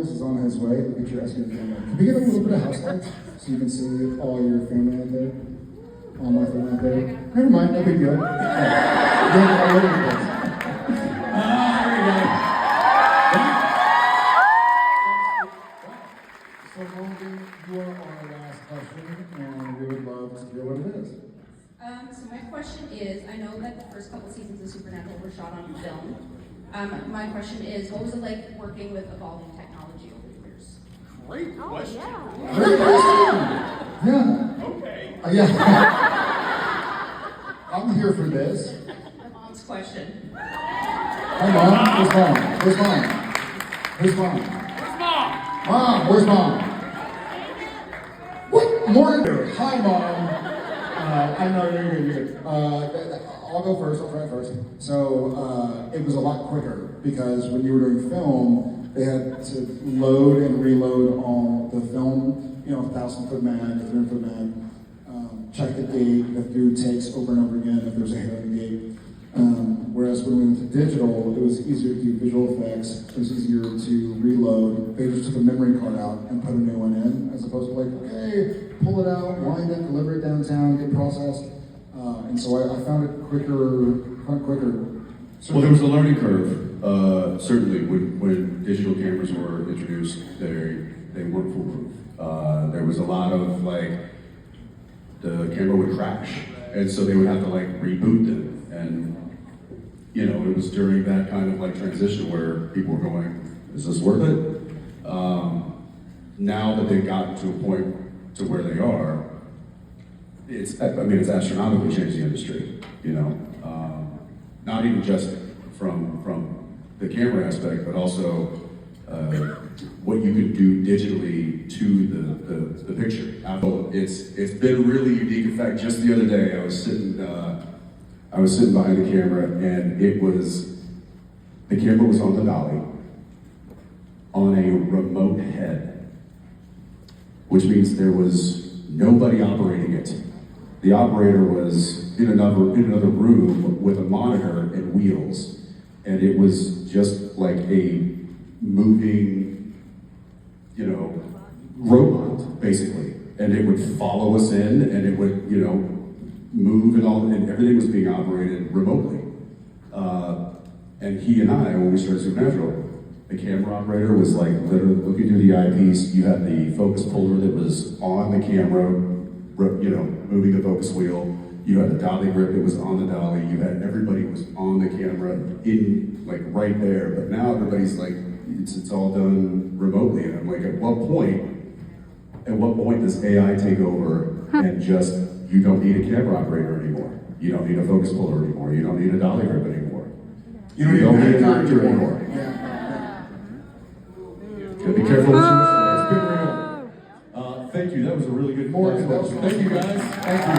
B: Is on his way. Look at your SQ camera. Can we get a little bit of house lights so you can see all your family out there? All my family out there? Never mind, no big deal. So Logan, you are our last question, and we would love to hear what it is.
O: So my question is, I know that the first couple seasons of Supernatural were shot on film. My question is, what was it like working with evolving technology over the years?
I: Great question.
O: Yeah.
B: Great question. Yeah.
I: Okay.
B: Yeah. I'm here for this.
O: My mom's question.
B: Hi, Mom. Where's Mom? Where's Mom? Where's Mom?
I: Where's Mom?
B: Mom, where's Mom? What? More? Hi, Mom. I know you're good. I'll go first. I'll try first. So it was a lot quicker because when you were doing film, they had to load and reload all the film. You know, 1,000-foot mag, 300-foot mag. Check the gate. You have to do takes over and over again if there's a hair in the gate. Whereas when we went to digital, it was easier to do visual effects. It was easier to reload. They just took a memory card out and put a new one in, as opposed to like, okay, pull it out, wind it, deliver it downtown, get processed. And so I found it quicker.
D: Well, there was a learning curve. Certainly, when digital cameras were introduced, they weren't foolproof. There was a lot of like, the camera would crash, and so they would have to like reboot them. And you know, it was during that kind of like transition where people were going, "Is this worth it?" Now that they've gotten to a point to where they are, it's astronomically changed the industry. You know, not even just from the camera aspect, but also what you could do digitally to the picture. It's been a really unique effect. Just the other day, I was sitting behind the camera, and the camera was on the dolly on a remote head, which means there was nobody operating it. The operator was in another room with a monitor and wheels, and it was just like a moving, you know, robot, basically. And it would follow us in, and it would, you know, move and all, and everything was being operated remotely. And he and I, when we started Supernatural, the camera operator was like literally looking through the eyepiece. You had the focus puller that was on the camera, you know, moving the focus wheel. You had the dolly grip that was on the dolly. You had everybody was on the camera in like right there. But now everybody's like, it's all done remotely. And I'm like, at what point does AI take over and just, you don't need a camera operator anymore. You don't need a focus puller anymore. You don't need a dolly grip anymore. You don't need an actor anymore. Gotta be careful what you wish for. It's been real. Thank you. That was a really good question. Thank you, guys. Thank you.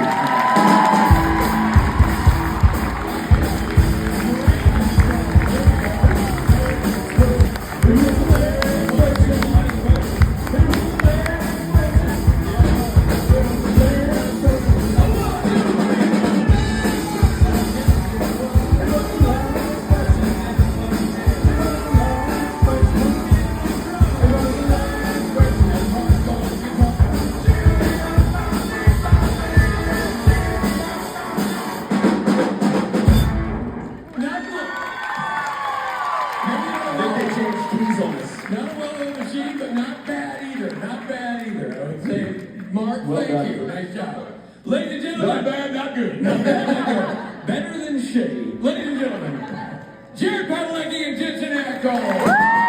I: Not a well-known machine, but not bad either. Not bad either. I would say, Mark, thank you. Nice job. Ladies and gentlemen. Not bad, not good. Not bad, not good. Better than shady. Ladies and gentlemen, Jared Padalecki and Jensen Ackles.